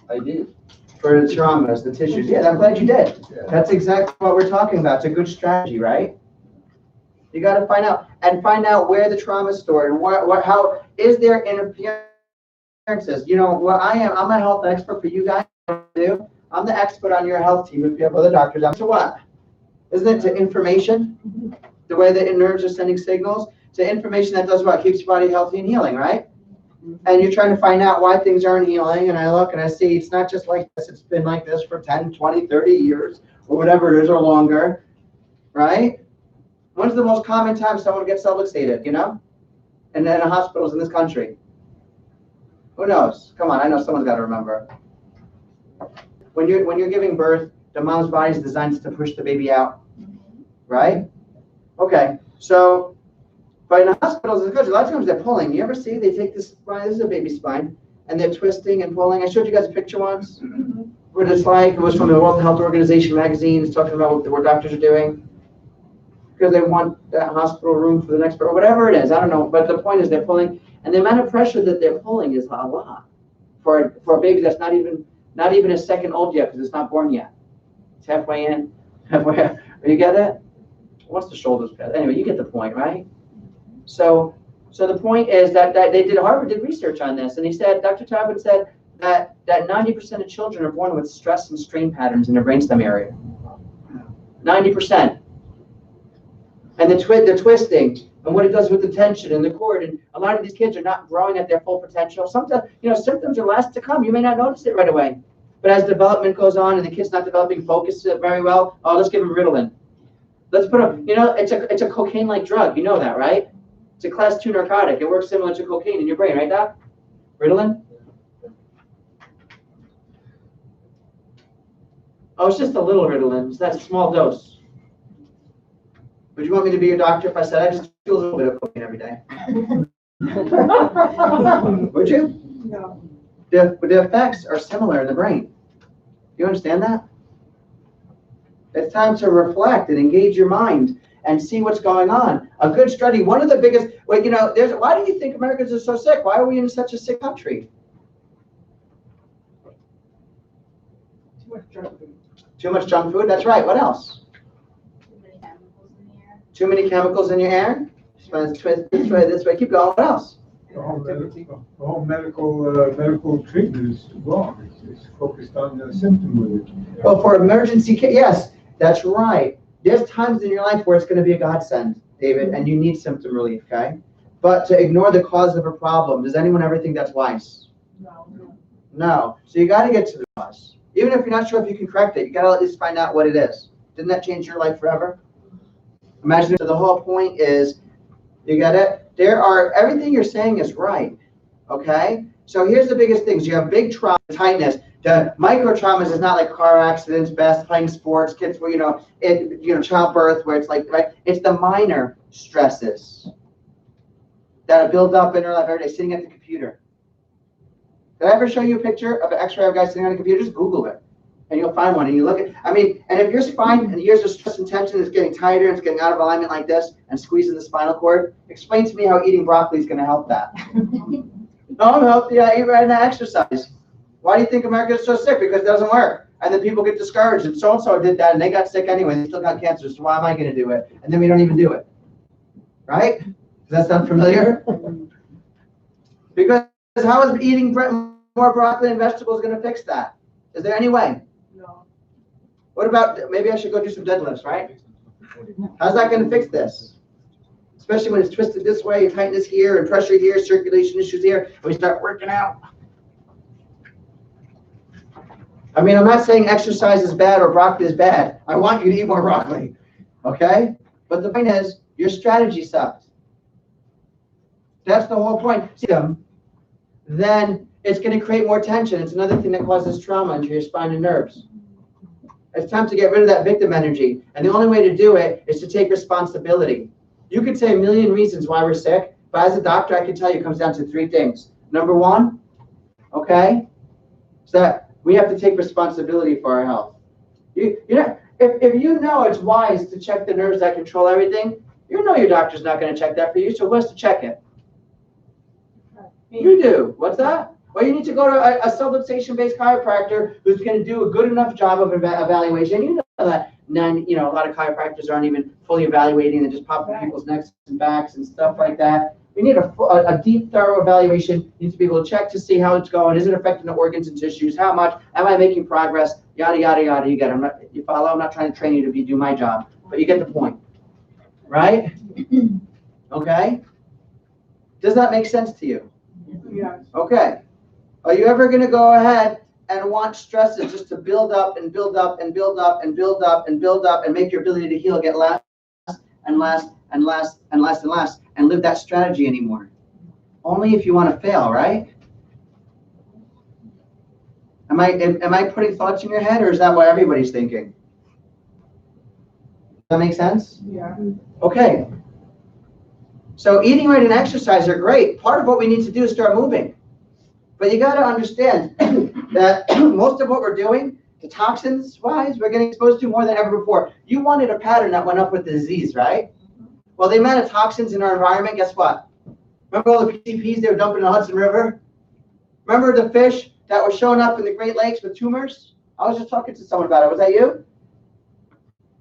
I did. for the traumas, the tissues? Yeah, I'm glad you did. Yeah. That's exactly what we're talking about. It's a good strategy, right? You got to find out where the trauma is stored and how is there interferences. You know what I'm a health expert for you guys. I'm the expert on your health team if you have other doctors. So what? Isn't it to information? The way the nerves are sending signals. So information that does what? Keeps your body healthy and healing, right? And you're trying to find out why things aren't healing. And I look and I see it's not just like this. It's been like this for 10, 20, 30 years or whatever it is or longer, right? When's the most common time someone gets subluxated, you know? And then in hospitals in this country. Who knows? Come on, I know someone's got to remember. When you're giving birth, the mom's body is designed to push the baby out, right? Okay, so, but in hospitals in the country, a lot of times they're pulling. You ever see they take this spine, this is a baby spine, and they're twisting and pulling. I showed you guys a picture once, what it's like. It was from the World Health Organization magazine. It's talking about what doctors are doing because they want that hospital room for the next, or whatever it is. I don't know, but the point is they're pulling, and the amount of pressure that they're pulling is a lot for a baby that's not even a second old yet because it's not born yet. It's halfway in, halfway. You get it? What's the shoulders pad? Anyway, you get the point, right? So the point is that Harvard did research on this, and he said, Dr. Tobin said that 90% of children are born with stress and strain patterns in their brainstem area. 90%. And the twisting and what it does with the tension and the cord, and a lot of these kids are not growing at their full potential. Sometimes, symptoms are last to come. You may not notice it right away. But as development goes on and the kid's not developing focus very well, let's give him Ritalin. Let's put a, it's a cocaine-like drug. You know that, right? It's a class 2 narcotic. It works similar to cocaine in your brain, right, Doc? Ritalin? Oh, it's just a little Ritalin. It's that small dose. Would you want me to be your doctor if I said I just do a little bit of cocaine every day? Would you? No. The effects are similar in the brain. You understand that? It's time to reflect and engage your mind and see what's going on. A good study, one of the biggest, why do you think Americans are so sick? Why are we in such a sick country? Too much junk food. Too much junk food? That's right. What else? Too many chemicals in your air? Twist this way. Keep going. What else? The whole medical treatment is wrong. It's focused on the symptom relief. Well, for emergency care, yes, that's right. There's times in your life where it's going to be a godsend, David, and you need symptom relief, okay? But to ignore the cause of a problem, does anyone ever think that's wise? No. No. So you got to get to the cause. Even if you're not sure if you can correct it, you got to at least find out what it is. Didn't that change your life forever? Imagine. So the whole point is, you get it? Everything you're saying is right, okay? So here's the biggest things. You have big trauma, tightness. The micro traumas is not like car accidents, playing sports, kids, childbirth, where it's like, right? It's the minor stresses that build up in your life every day, sitting at the computer. Did I ever show you a picture of an X-ray of a guy sitting on a computer? Just Google it, and you'll find one. And you look at, and if your spine and years of stress and tension is getting tighter, and it's getting out of alignment like this, and squeezing the spinal cord, explain to me how eating broccoli is going to help that. No, yeah, eat right now, exercise. Why do you think America is so sick? Because it doesn't work. And then people get discouraged, and so-and-so did that, and they got sick anyway, and they still got cancer, so why am I going to do it? And then we don't even do it. Right? Does that sound familiar? Because how is eating more broccoli and vegetables going to fix that? Is there any way? No. What about, maybe I should go do some deadlifts, right? How's that going to fix this? Especially when it's twisted this way, tightness here, and pressure here, circulation issues here, and we start working out. I'm not saying exercise is bad or broccoli is bad. I want you to eat more broccoli, okay? But the point is, your strategy sucks. That's the whole point. Then it's going to create more tension. It's another thing that causes trauma into your spine and nerves. It's time to get rid of that victim energy. And the only way to do it is to take responsibility. You could say a million reasons why we're sick, but as a doctor, I can tell you it comes down to 3 things. Number 1, okay, is that we have to take responsibility for our health. If you know it's wise to check the nerves that control everything, you know your doctor's not going to check that for you, so who has to check it? You do. What's that? Well, you need to go to a subluxation-based chiropractor who's going to do a good enough job of evaluation. You know that. A lot of chiropractors aren't even fully evaluating. They just pop people's necks and backs and stuff like that. We need a deep, thorough evaluation. You need to be able to check to see how it's going. Is it affecting the organs and tissues? How much? Am I making progress? Yada, yada, yada. You get it. You follow? I'm not trying to train you to do my job, but you get the point. right? Okay? Does that make sense to you? Yeah. Okay. Are you ever going to go ahead and want stresses just to build up and build up and build up and build up and build up and make your ability to heal get less and less and less and less and less and live that strategy anymore? Only if you want to fail, right? Am I putting thoughts in your head, or is that what everybody's thinking? Does that make sense? Yeah. Okay. So eating right and exercise are great. Part of what we need to do is start moving. But you got to understand that most of what we're doing, the toxins-wise, we're getting exposed to more than ever before. You wanted a pattern that went up with the disease, right? Well, the amount of toxins in our environment, guess what? Remember all the PCPs they were dumping in the Hudson River? Remember the fish that were showing up in the Great Lakes with tumors? I was just talking to someone about it. Was that you?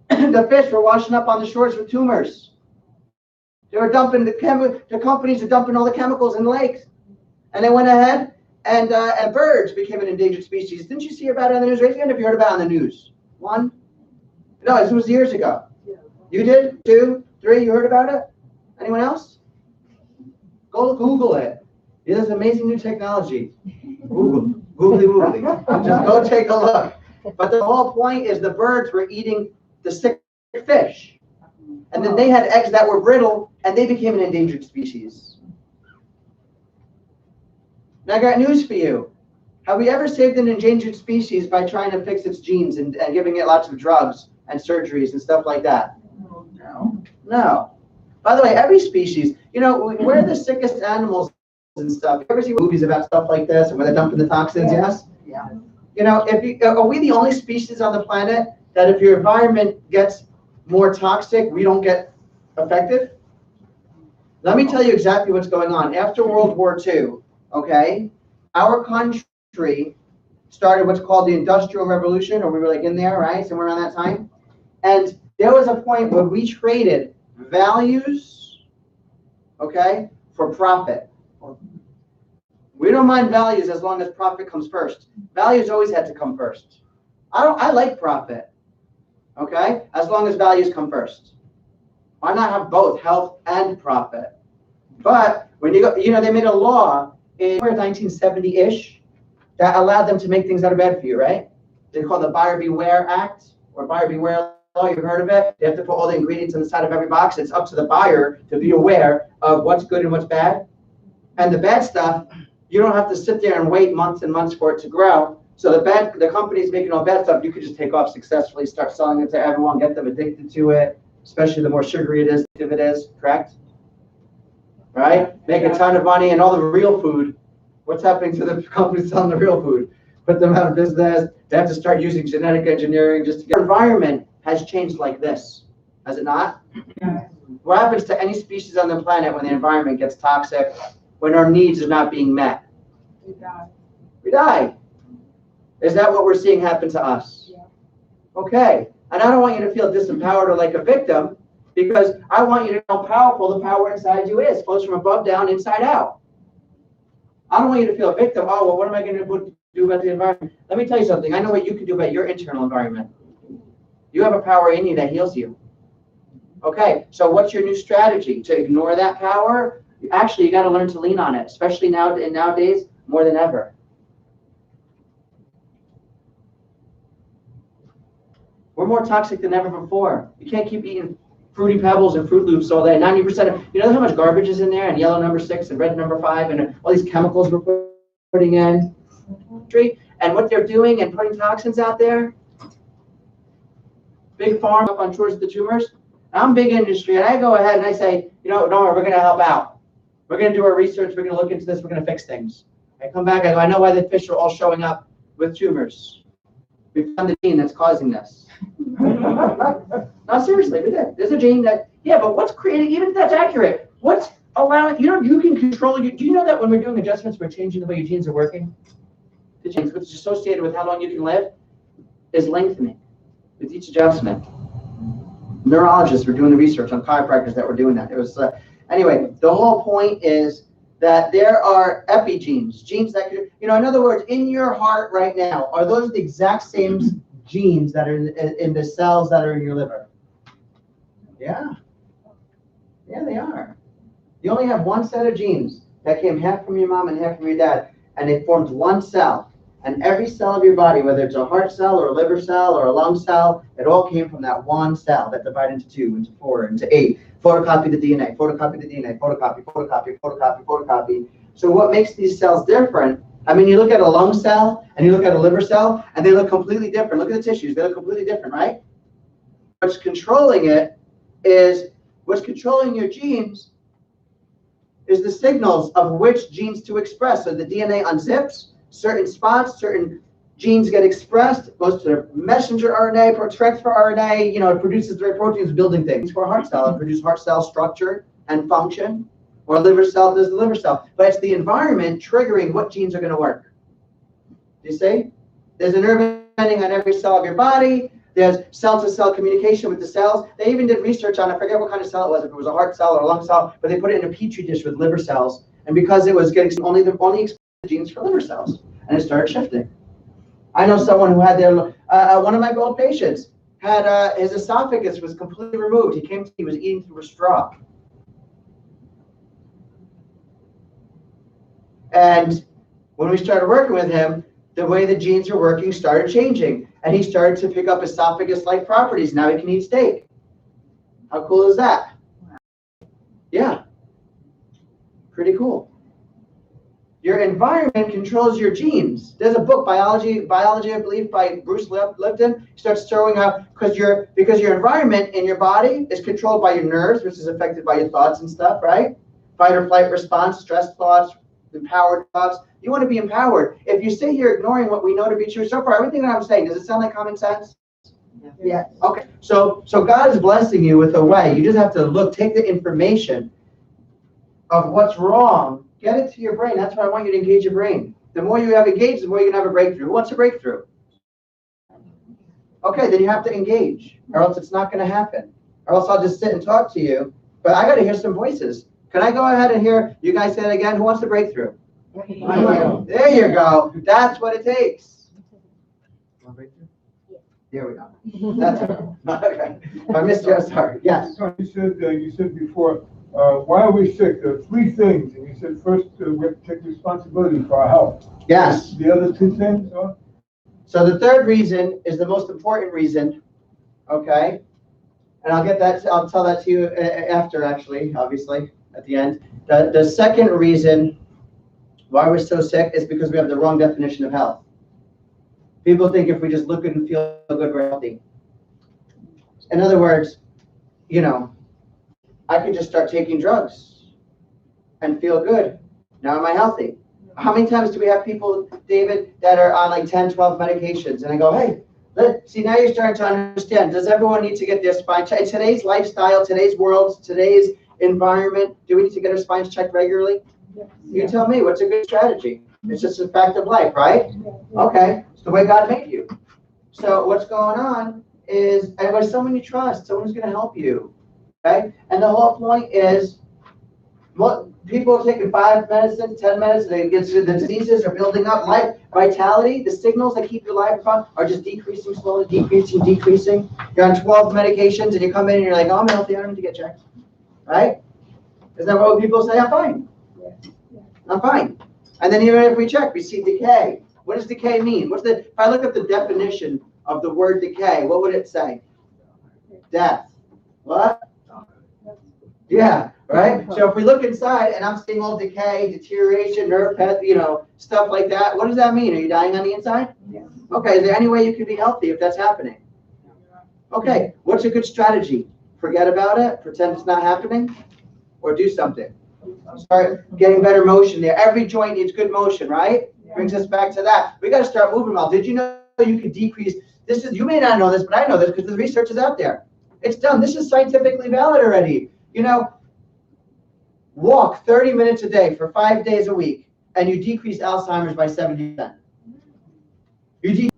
The fish were washing up on the shores with tumors. They were dumping the companies are dumping all the chemicals in the lakes. And they went ahead and birds became an endangered species. Didn't you see about it on the news? Raise your hand if you heard about it on the news. One? No, this was years ago. You did? 2, 3, you heard about it? Anyone else? Go Google it. There's amazing new technology. Googly woogly. Just go take a look. But the whole point is the birds were eating the sick fish. And then they had eggs that were brittle, and they became an endangered species. Now I got news for you. Have we ever saved an endangered species by trying to fix its genes and giving it lots of drugs and surgeries and stuff like that? No. No. By the way, every species, you know, we're the sickest animals and stuff. You ever see movies about stuff like this and where they're dumping the toxins? Yes? Yeah. You know, are we the only species on the planet that if your environment gets more toxic, we don't get affected? Let me tell you exactly what's going on. After World War II, okay, our country started what's called the Industrial Revolution, or we were like in there, right? Somewhere around that time. And there was a point where we traded values, okay, for profit. We don't mind values as long as profit comes first. Values always had to come first. I like profit, okay, as long as values come first. Why not have both health and profit? But when you go, you know, they made a law in 1970-ish that allowed them to make things that are bad for you, right? They call the Buyer Beware Act or Buyer Beware Law. You've heard of it? They have to put all the ingredients on the side of every box. It's up to the buyer to be aware of what's good and what's bad. And the bad stuff, you don't have to sit there and wait months and months for it to grow. So the companies making all bad stuff, you could just take off successfully, start selling it to everyone, get them addicted to it, especially the more sugary it is, if it is, correct? Right? Make a ton of money, and all the real food. What's happening to the companies selling the real food? Put them out of business. They have to start using genetic engineering just to get. Our environment has changed like this, has it not? Yeah. What happens to any species on the planet when the environment gets toxic, when our needs are not being met? We die. We die. Is that what we're seeing happen to us? Yeah. Okay. And I don't want you to feel disempowered or like a victim, because I want you to know how powerful the power inside you is. Flows from above down, inside out. I don't want you to feel a victim. Oh, well, what am I going to do about the environment? Let me tell you something. I know what you can do about your internal environment. You have a power in you that heals you. Okay, so what's your new strategy? To ignore that power? Actually, you got to learn to lean on it, especially nowadays more than ever. We're more toxic than ever before. You can't keep eating Fruity Pebbles and Fruit Loops all day. 90% of, you know how much garbage is in there, and yellow number 6 and red number 5, and all these chemicals we're putting in. And what they're doing and putting toxins out there. Big farm up on shores of the tumors. I'm big industry, and I go ahead and I say, you know, no, we're going to help out. We're going to do our research. We're going to look into this. We're going to fix things. I come back. I go, I know why the fish are all showing up with tumors. We found the gene that's causing this. No, seriously, we did. There's a gene that, yeah, but what's creating, even if that's accurate, what's allowing, you know, you can control, do you know that when we're doing adjustments, we're changing the way your genes are working? The genes, which is associated with how long you can live, is lengthening with each adjustment. Neurologists were doing the research on chiropractors that were doing that. It was, anyway, the whole point is that there are epigenes, genes that could, you know, in other words, in your heart right now, are those the exact same genes that are in the cells that are in your liver? Yeah. Yeah, they are. You only have one set of genes that came half from your mom and half from your dad, and they formed one cell. And every cell of your body, whether it's a heart cell or a liver cell or a lung cell, it all came from that one cell that divided into 2, into 4, into 8. Photocopy the DNA, photocopy the DNA, photocopy, photocopy, photocopy, photocopy. So what makes these cells different? I mean, you look at a lung cell and you look at a liver cell, and they look completely different. Look at the tissues, they look completely different, right? What's controlling it is, what's controlling your genes is the signals of which genes to express. So the DNA unzips, certain spots, certain genes get expressed, goes to the messenger RNA, transfer RNA, it produces the right proteins building things. For a heart cell, it produces heart cell structure and function, or a liver cell does the liver cell. But it's the environment triggering what genes are going to work. Do you see? There's a nerve ending on every cell of your body. There's cell-to-cell communication with the cells. They even did research on, I forget what kind of cell it was, if it was a heart cell or a lung cell, but they put it in a petri dish with liver cells. And because it was getting only expressed genes for liver cells, and it started shifting. I know someone who had their, one of my old patients had his esophagus was completely removed. He was eating through a straw. And when we started working with him, the way the genes are working started changing. And he started to pick up esophagus-like properties. Now he can eat steak. How cool is that? Yeah. Pretty cool. Your environment controls your genes. There's a book, Biology, I believe, by Bruce Lipton. He starts showing how, because your environment in your body is controlled by your nerves, which is affected by your thoughts and stuff, right? Fight or flight response, stress thoughts, empowered thoughts. You want to be empowered. If you sit here ignoring what we know to be true so far, everything that I'm saying, does it sound like common sense? Yeah. Okay. So God is blessing you with a way. You just have to take the information of what's wrong, get it to your brain. That's why I want you to engage your brain. The more you have engaged, the more you can have a breakthrough. Who wants a breakthrough? Okay, then you have to engage, or else it's not going to happen. Or else I'll just sit and talk to you. But I got to hear some voices. Can I go ahead and hear you guys say it again? Who wants the breakthrough? There you go. That's what it takes. There we go. That's it. Okay. I missed you. Sorry. Yes. So you said before, why are we sick? There are 3 things, and you said first we have to take responsibility for our health. Yes. The other 2 things are? So the third reason is the most important reason. Okay. And I'll tell that to you after, actually, obviously, at the end. The second reason why we're so sick is because we have the wrong definition of health. People think if we just look good and feel good, we're healthy. In other words, I could just start taking drugs and feel good. Now am I healthy? How many times do we have people, David, that are on like 10, 12 medications, and I go, hey, see, now you're starting to understand. Does everyone need to get their spine checked? In today's lifestyle, today's world, today's environment, do we need to get our spines checked regularly? Yes. You tell me, what's a good strategy? It's just a fact of life, right? Okay, it's the way God made you. So what's going on is, and with someone you trust, someone who's going to help you, okay? And the whole point is, people are taking 5 medicines, 10 medicines, the diseases are building up. Life, vitality, the signals that keep your life on are just decreasing slowly, decreasing. You're on 12 medications and you come in and you're like, oh, I'm healthy, I don't need to get checked, right? Isn't that what people say? I'm fine. I'm fine. And then even if we check, we see decay. What does decay mean? If I look at the definition of the word decay, what would it say? Death. What? Yeah, right? So if we look inside and I'm seeing all decay, deterioration, nerve path, stuff like that, what does that mean? Are you dying on the inside? Yes. Okay, is there any way you can be healthy if that's happening? Okay, what's a good strategy? Forget about it, pretend it's not happening, or do something. Start getting better motion there. Every joint needs good motion, right? Brings us back to that. We got to start moving well. Did you know you could decrease? You may not know this, but I know this because the research is out there. It's done. This is scientifically valid already. Walk 30 minutes a day for 5 days a week, and you decrease Alzheimer's by 70%. You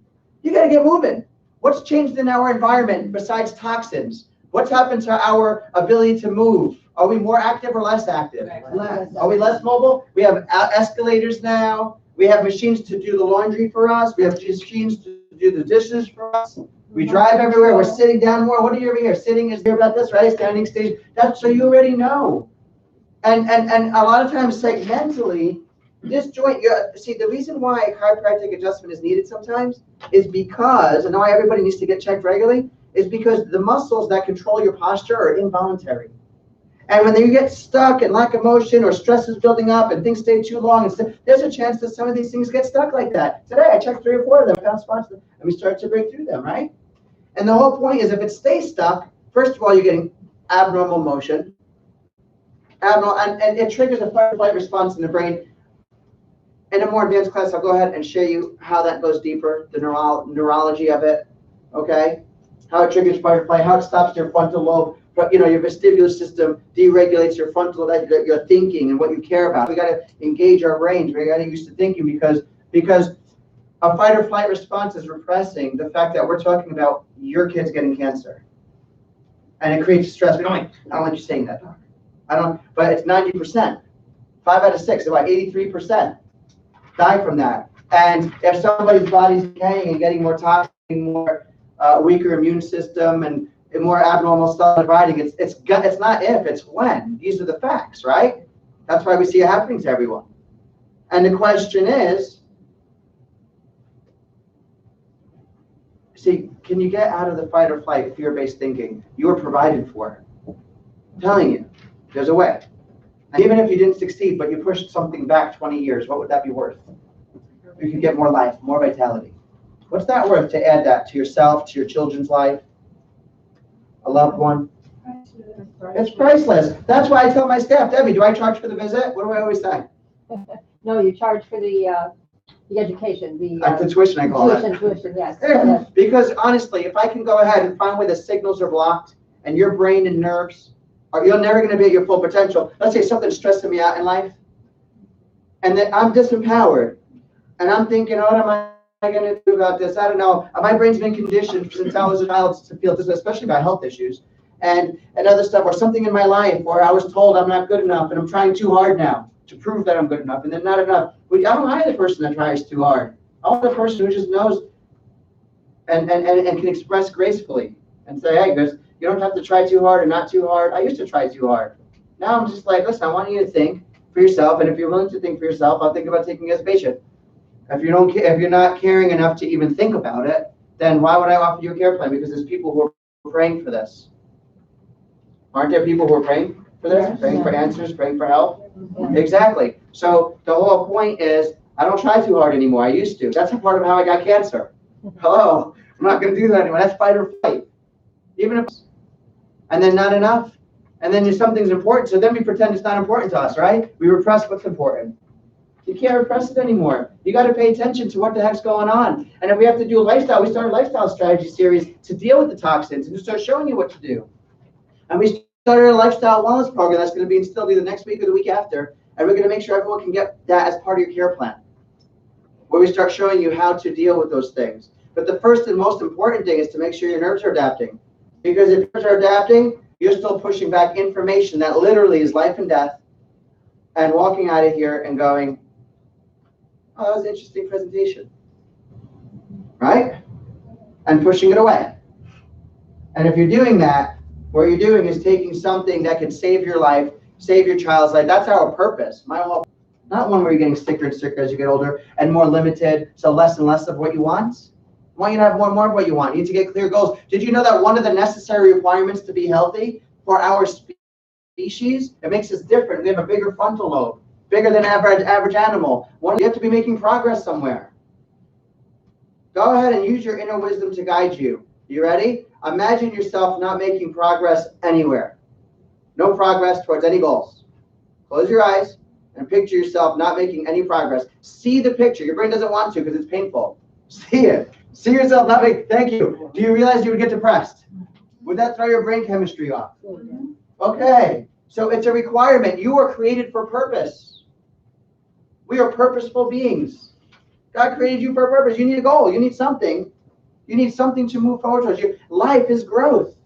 got to get moving. What's changed in our environment besides toxins? What's happened to our ability to move? Are we more active or less active? Less. Are we less mobile? We have escalators now. We have machines to do the laundry for us. We have machines to do the dishes for us. We drive everywhere, we're sitting down more. What are you over here? Sitting is here about this, right? Standing stage. That's so you already know. And a lot of times segmentally, this joint, see, the reason why chiropractic adjustment is needed sometimes is because, and why everybody needs to get checked regularly, is because the muscles that control your posture are involuntary. And when you get stuck and lack of motion or stress is building up and things stay too long, there's a chance that some of these things get stuck like that. Today, I checked 3 or 4 of them, found spots, and we start to break through them, right? And the whole point is if it stays stuck, first of all, you're getting abnormal motion. And it triggers a fight or flight response in the brain. In a more advanced class, I'll go ahead and show you how that goes deeper, the neurology of it, okay? How it triggers fight or flight, how it stops your frontal lobe. But your vestibular system deregulates your frontal, your thinking and what you care about. We got to engage our brains. We got to use to thinking because a fight or flight response is repressing the fact that we're talking about your kid's getting cancer, and it creates stress. I don't want you saying that, Doc. But it's 90%. 5 out of 6, about 83% die from that. And if somebody's body's decaying and getting more toxic, more weaker immune system and more abnormal stuff dividing, it's not if, it's when. These are the facts, right? That's why we see it happening to everyone. And the question is, see, can you get out of the fight or flight, fear-based thinking? You are provided for. I'm telling you, there's a way. And even if you didn't succeed, but you pushed something back 20 years, what would that be worth? You could get more life, more vitality. What's that worth to add that to yourself, to your children's life? A loved one? It's priceless. That's why I tell my staff, Debbie, do I charge for the visit? What do I always say? No, you charge for the education, the Tuition, I call it. tuition, yes. Yeah, because honestly, if I can go ahead and find where the signals are blocked and your brain and nerves you're never going to be at your full potential. Let's say something's stressing me out in life, and then I'm disempowered, and I'm thinking, what am I going to do about this? I don't know. My brain's been conditioned since I was a child to feel this, especially about health issues and other stuff, or something in my life where I was told I'm not good enough, and I'm trying too hard now to prove that I'm good enough, and then not enough. I don't hire the person that tries too hard. I want the person who just knows and can express gracefully and say, hey, guys, you don't have to try too hard or not too hard. I used to try too hard. Now I'm just like, listen, I want you to think for yourself, and if you're willing to think for yourself, I'll think about taking you as a patient. If you're not caring enough to even think about it, then why would I offer you a care plan? Because there's people who are praying for this. Aren't there people who are praying for this? Yes. Praying for answers, praying for help? Yeah. Exactly. So the whole point is, I don't try too hard anymore. I used to. That's a part of how I got cancer. Hello. I'm not going to do that anymore. That's fight or flight. Even if, and then not enough. And then something's important. So then we pretend it's not important to us, right? We repress what's important. You can't repress it anymore. You got to pay attention to what the heck's going on. And if we have to do a lifestyle, we started a lifestyle strategy series to deal with the toxins and to start showing you what to do. And we started a lifestyle wellness program that's going to be instilled either next week or the week after. And we're going to make sure everyone can get that as part of your care plan, where we start showing you how to deal with those things. But the first and most important thing is to make sure your nerves are adapting. Because if your nerves are adapting, you're still pushing back information that literally is life and death, and walking out of here and going, oh, that was an interesting presentation, right? And pushing it away. And if you're doing that, what you're doing is taking something that can save your life, save your child's life. That's our purpose. Not one where you're getting sicker and sicker as you get older and more limited, so less and less of what you want. I want you to have more and more of what you want. You need to get clear goals. Did you know that one of the necessary requirements to be healthy for our species, it makes us different. We have a bigger frontal lobe, bigger than average animal. You have to be making progress somewhere. Go ahead and use your inner wisdom to guide you. You ready? Imagine yourself not making progress anywhere. No progress towards any goals. Close your eyes and picture yourself not making any progress. See the picture. Your brain doesn't want to because it's painful. See it. See yourself not making, thank you. Do you realize you would get depressed? Would that throw your brain chemistry off? Okay. So it's a requirement. You are created for purpose. We are purposeful beings. God created you for a purpose. You need a goal. You need something. You need something to move forward towards. Your life is growth.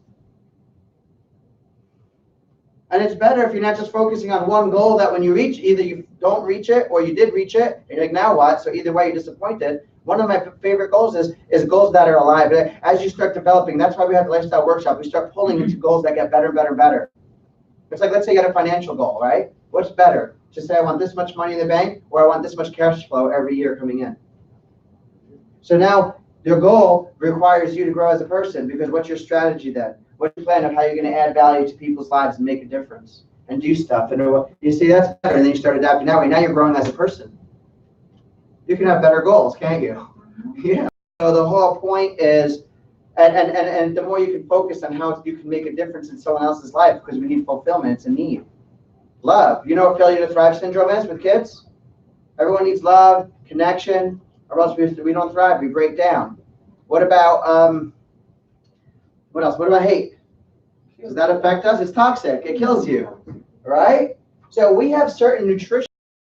And it's better if you're not just focusing on one goal that when you reach, either you don't reach it or you did reach it, and you're like, now what? So either way, you're disappointed. One of my favorite goals is goals that are alive. As you start developing, that's why we have the lifestyle workshop. We start pulling into goals that get better and better and better. It's like, let's say you got a financial goal, right? What's better? To say I want this much money in the bank, or I want this much cash flow every year coming in. So now your goal requires you to grow as a person, because what's your strategy then? What's your plan of how you're going to add value to people's lives and make a difference and do stuff? And you see, that's better. And then you start adapting that way. Now you're growing as a person. You can have better goals, can't you? Yeah. So the whole point is, and the more you can focus on how you can make a difference in someone else's life, because we need fulfillment, it's a need. Love. You know what failure to thrive syndrome is with kids? Everyone needs love, connection, or else we don't thrive, we break down. What about, what else? What about hate? Does that affect us? It's toxic. It kills you, right? So we have certain nutrition.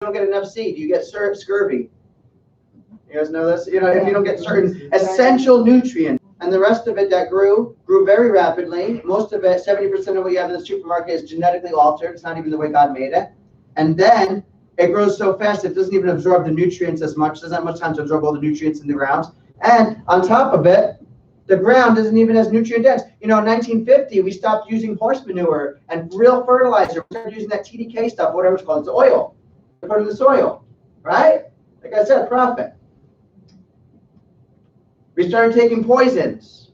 You don't get enough C, you get scurvy. You guys know this? You know, if you don't get certain essential nutrients, and the rest of it that grew very rapidly. Most of it, 70% of what you have in the supermarket is genetically altered. It's not even the way God made it. And then it grows so fast it doesn't even absorb the nutrients as much. Doesn't have much time to absorb all the nutrients in the ground. And on top of it, the ground isn't even as nutrient dense. You know, in 1950, we stopped using horse manure and real fertilizer. We started using that TDK stuff, whatever it's called. It's oil. We put it in the soil, right? Like I said, profit. We started taking poisons.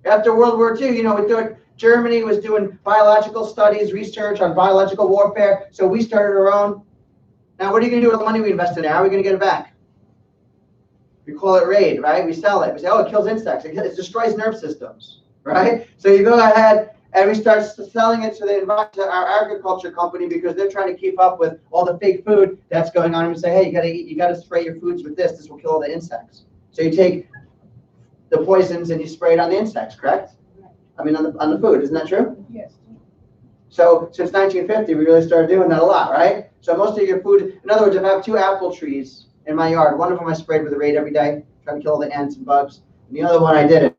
After World War II, you know, Germany was doing biological studies, research on biological warfare, so we started our own. Now, what are you going to do with the money we invested in? How are we going to get it back? We call it RAID, right? We sell it. We say, oh, it kills insects. It destroys nerve systems, right? So you go ahead and we start selling it to our agriculture company, because they're trying to keep up with all the fake food that's going on. And we say, hey, you got to spray your foods with this. This will kill all the insects. So you take the poisons and you spray it on the insects, correct? I mean, on the food, isn't that true? Yes. So since 1950, we really started doing that a lot, right? So most of your food, in other words, if I have 2 apple trees in my yard, one of them I sprayed with a RAID every day, trying to kill all the ants and bugs, and the other one I didn't.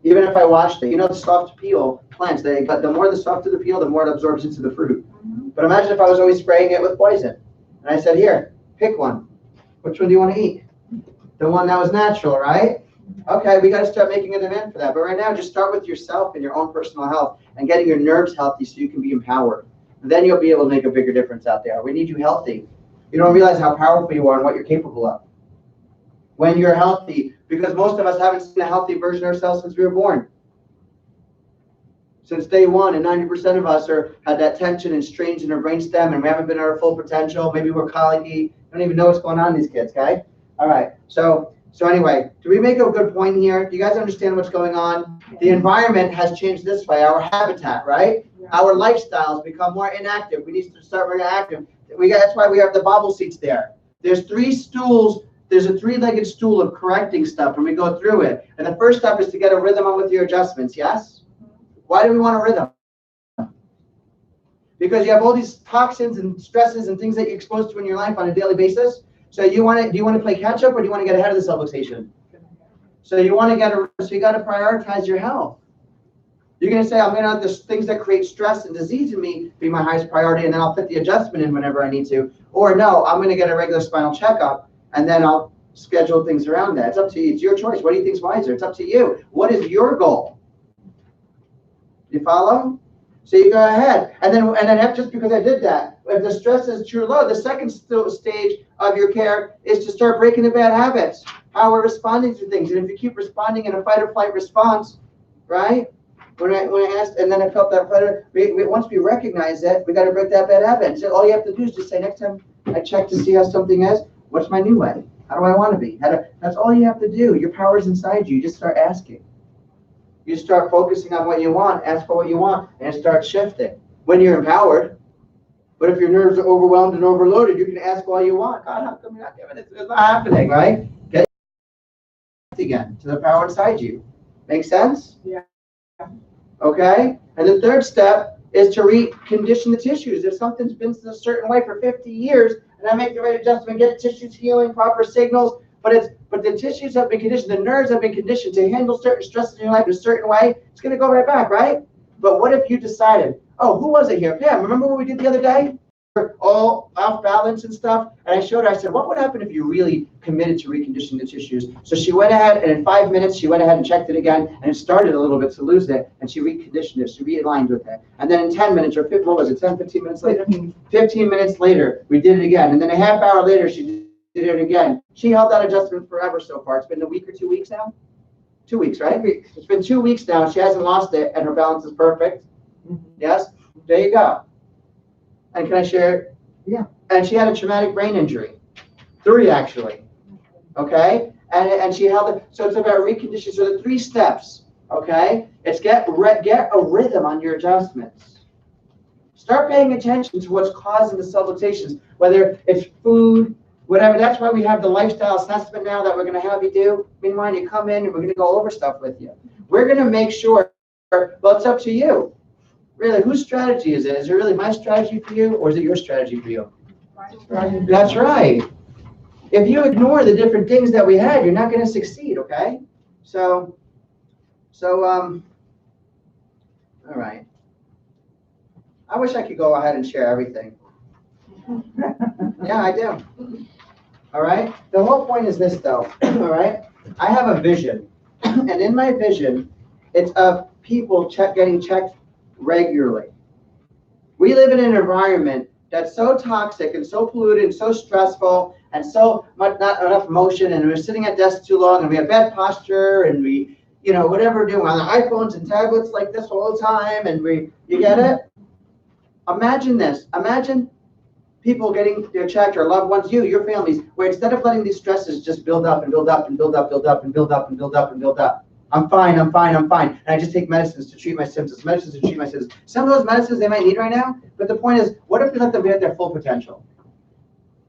Even if I washed it, you know, the soft peel plants, but the more the softer the peel, the more it absorbs into the fruit. But imagine if I was always spraying it with poison, and I said, here, pick one. Which one do you want to eat? The one that was natural, right? Okay, we got to start making a demand for that. But right now, just start with yourself and your own personal health and getting your nerves healthy so you can be empowered. And then you'll be able to make a bigger difference out there. We need you healthy. You don't realize how powerful you are and what you're capable of when you're healthy, because most of us haven't seen a healthy version of ourselves since we were born. Since day one, and 90% of us had that tension and strains in our brainstem, and we haven't been at our full potential. Maybe we're colicky. Don't even know what's going on in these kids, okay? All right. So anyway, do we make a good point here? Do you guys understand what's going on? The environment has changed this way. Our habitat, right? Our lifestyles become more inactive. We need to start being active. That's why we have the bobble seats there. There's 3 stools. There's a 3-legged stool of correcting stuff, and we go through it. And the first step is to get a rhythm on with your adjustments, yes? Why do we want a rhythm? Because you have all these toxins and stresses and things that you're exposed to in your life on a daily basis. So do you want to play catch up, or do you want to get ahead of the subluxation? So you got to prioritize your health. You're going to say, I'm going to have the things that create stress and disease in me be my highest priority, and then I'll fit the adjustment in whenever I need to. Or no, I'm going to get a regular spinal checkup, and then I'll schedule things around that. It's up to you. It's your choice. What do you think is wiser? It's up to you. What is your goal? You follow? So you go ahead, and then just because I did that, if the stress is too low, the second stage of your care is to start breaking the bad habits. How we're responding to things, and if you keep responding in a fight or flight response, right? When I asked, and then I felt that flutter. Once we recognize that, we got to break that bad habit. So all you have to do is just say, next time I check to see how something is, what's my new way? How do I want to be? That's all you have to do. Your power is inside you. You just start asking. You start focusing on what you want, ask for what you want, and start shifting. When you're empowered, but if your nerves are overwhelmed and overloaded, you can ask all you want. God, how come you're not giving it? It's not happening, right? Get again to the power inside you. Make sense? Yeah. Okay? And the third step is to recondition the tissues. If something's been a certain way for 50 years, and I make the right adjustment, get the tissues healing, proper signals, but the tissues have been conditioned, the nerves have been conditioned to handle certain stresses in your life in a certain way, it's going to go right back, right? But what if you decided, oh, who was it here? Pam, remember what we did the other day? all off balance and stuff. And I showed her, I said, what would happen if you really committed to reconditioning the tissues? So she went ahead, and in 5 minutes, she went ahead and checked it again, and it started a little bit to lose it, and she reconditioned it, she realigned with it. And then in 10 minutes, or 15, what was it, 10, 15 minutes later? 15 minutes later, we did it again. And then a half hour later, she did it again. She held that adjustment forever so far. It's been a week or 2 weeks now? 2 weeks, right? It's been 2 weeks now. She hasn't lost it, and her balance is perfect. Yes? There you go. And can I share? Yeah. And she had a traumatic brain injury. 3, actually. Okay? And she held it. So it's about reconditioning. So the 3 steps. Okay? It's get a rhythm on your adjustments. Start paying attention to what's causing the subluxations, whether it's food, whatever. That's why we have the lifestyle assessment now that we're going to have you do. Meanwhile, you come in and we're going to go over stuff with you. We're going to make sure, well, it's up to you. Really, whose strategy is it? Is it really my strategy for you, or is it your strategy for you? That's right. If you ignore the different things that we had, you're not going to succeed, okay? So, all right. I wish I could go ahead and share everything. Yeah, I do. All right? The whole point is this, though, all right? I have a vision, and in my vision, it's of people getting checked regularly. We live in an environment that's so toxic and so polluted and so stressful and so much not enough motion, and we're sitting at desks too long, and we have bad posture, and we, whatever we're doing on the iPhones and tablets like this all the time, and you get it? Imagine this. Imagine people getting their checked, or loved ones, your families, where instead of letting these stresses just build up and build up and build up, build up and build up and build up and build up. I'm fine. And I just take medicines to treat my symptoms, Some of those medicines they might need right now, but the point is, what if we let them be at their full potential?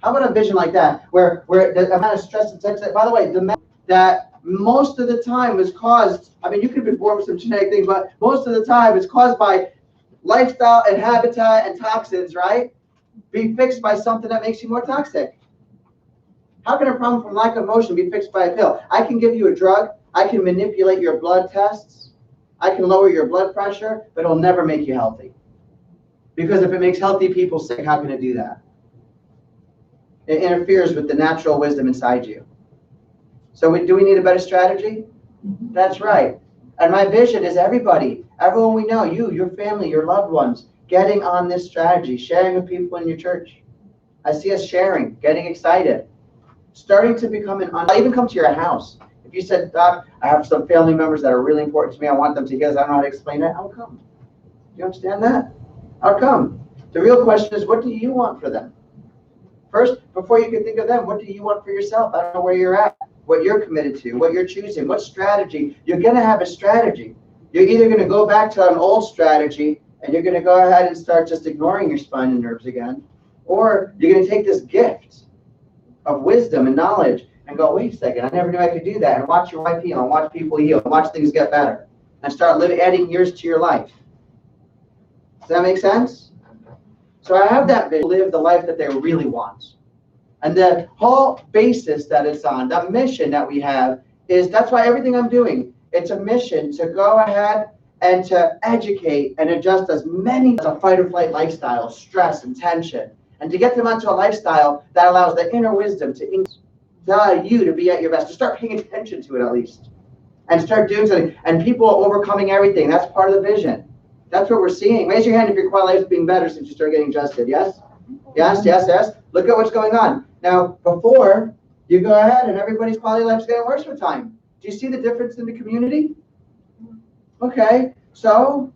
How about a vision like that, where the amount of stress and tension, by the way, that most of the time is caused, you could be born with some genetic things, but most of the time it's caused by lifestyle and habitat and toxins, right? Be fixed by something that makes you more toxic. How can a problem from lack of motion be fixed by a pill? I can give you a drug, I can manipulate your blood tests, I can lower your blood pressure, but it'll never make you healthy. Because if it makes healthy people sick, how can it do that? It interferes with the natural wisdom inside you. So do we need a better strategy? That's right. And my vision is everyone we know, you, your family, your loved ones, getting on this strategy, sharing with people in your church. I see us sharing, getting excited, starting to become I'll even come to your house. If you said, Doc, I have some family members that are really important to me, I want them to hear this, I don't know how to explain it, I'll come. You understand that? I'll come. The real question is, what do you want for them? First, before you can think of them, what do you want for yourself? I don't know where you're at, what you're committed to, what you're choosing, what strategy. You're going to have a strategy. You're either going to go back to an old strategy and you're going to go ahead and start just ignoring your spine and nerves again, or you're going to take this gift of wisdom and knowledge and go, wait a second, I never knew I could do that, and watch your life heal, and watch people heal, and watch things get better, and start adding years to your life. Does that make sense? So I have that vision, live the life that they really want. And the whole basis that it's on, that mission that we have, that's why everything I'm doing, it's a mission to go ahead and to educate and adjust as many as a fight or flight lifestyle, stress and tension, and to get them onto a lifestyle that allows the inner wisdom to allow you to be at your best, to start paying attention to it at least, and start doing something. And people are overcoming everything. That's part of the vision. That's what we're seeing. Raise your hand if your quality of life is being better since you started getting adjusted. Yes? Yes, yes, yes. Look at what's going on. Now, before you go ahead and everybody's quality of life is getting worse with time. Do you see the difference in the community? Okay, so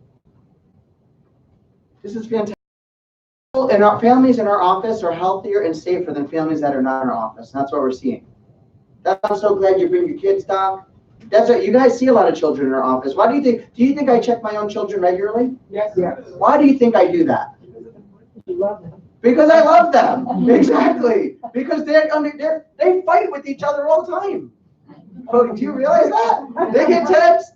this is fantastic. And our families in our office are healthier and safer than families that are not in our office. And that's what we're seeing. I'm so glad you bring your kids, Doc. That's what you guys see a lot of children in our office. Why do you think I check my own children regularly? Yes. Why do you think I do that? You love them. Because I love them. Exactly. Because they fight with each other all the time. Oh, do you realize that? They get tense.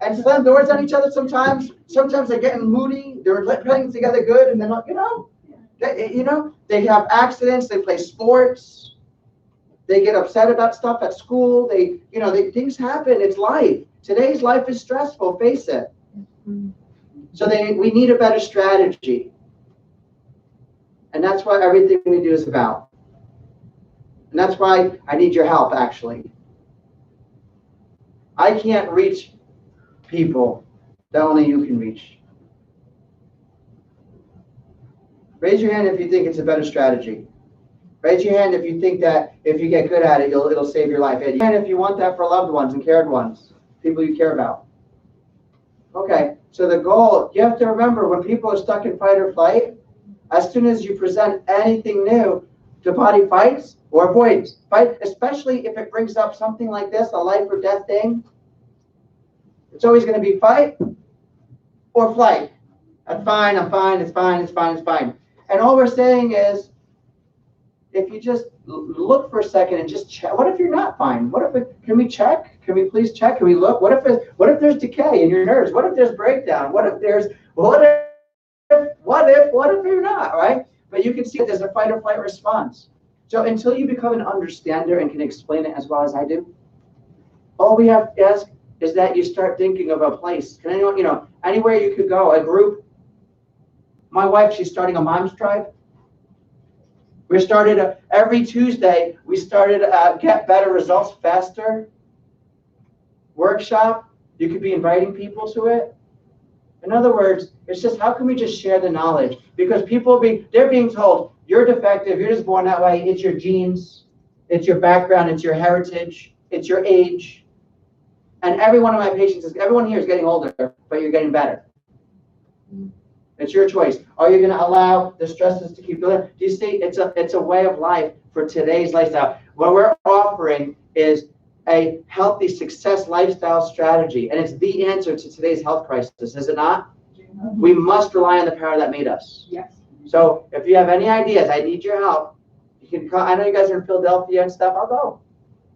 And slam doors on each other sometimes. Sometimes they're getting moody. They're playing together good, and they're not, they have accidents. They play sports. They get upset about stuff at school. Things happen. It's life. Today's life is stressful. Face it. So we need a better strategy. And that's what everything we do is about. And that's why I need your help, actually. I can't reach people that only you can reach. Raise your hand if you think it's a better strategy. Raise your hand if you think that if you get good at it, it'll save your life. Raise your hand if you want that for loved ones and cared ones, people you care about. Okay, so the goal, you have to remember when people are stuck in fight or flight, as soon as you present anything new, the body fights or avoids. Fight, especially if it brings up something like this, a life or death thing. It's always going to be fight or flight. I'm fine, it's fine, it's fine, it's fine. And all we're saying is, if you just look for a second and just check, what if you're not fine? Can we check? Can we please check? Can we look? What if there's decay in your nerves? What if there's breakdown? What if you're not, right? But you can see there's a fight or flight response. So until you become an understander and can explain it as well as I do, all we have to ask is that you start thinking of a place. Can anyone, anywhere you could go, a group. My wife, she's starting a mom's tribe. We started every Tuesday, we started Get Better Results Faster workshop. You could be inviting people to it. In other words, it's just how can we just share the knowledge? Because they're being told, you're defective, you're just born that way, it's your genes, it's your background, it's your heritage, it's your age. And every one of my patients, everyone here is getting older, but you're getting better. It's your choice. Are you going to allow the stresses to keep going? Do you see? It's a way of life for today's lifestyle. What we're offering is a healthy success lifestyle strategy, and it's the answer to today's health crisis, is it not? We must rely on the power that made us. Yes. So if you have any ideas, I need your help. You can call. I know you guys are in Philadelphia and stuff. I'll go.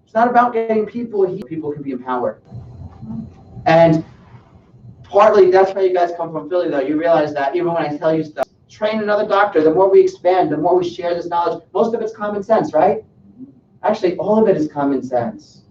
It's not about getting people here. People can be empowered. And partly, that's why you guys come from Philly, though. You realize that even when I tell you stuff, train another doctor. The more we expand, the more we share this knowledge. Most of it's common sense, right? Actually, all of it is common sense.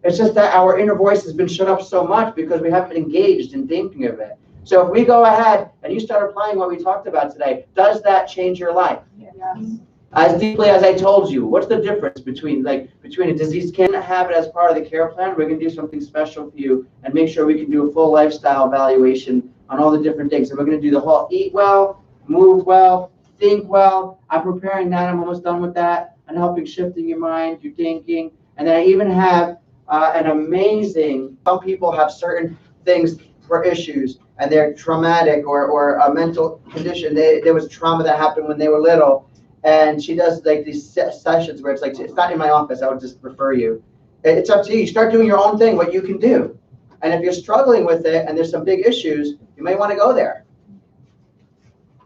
It's just that our inner voice has been shut up so much because we haven't engaged in thinking of it. So if we go ahead and you start applying what we talked about today, does that change your life? Yes. As deeply as I told you, what's the difference between a disease can have it as part of the care plan? We're going to do something special for you and make sure we can do a full lifestyle evaluation on all the different things. And we're going to do the whole eat well, move well, think well. I'm preparing that. I'm almost done with that. And helping shifting your mind, your thinking. And then I even have an amazing, some people have certain things for issues and they're traumatic or a mental condition. There was trauma that happened when they were little. And she does like these sessions where it's like, it's not in my office, I would just refer you. It's up to you. You start doing your own thing, what you can do. And if you're struggling with it and there's some big issues, you may want to go there.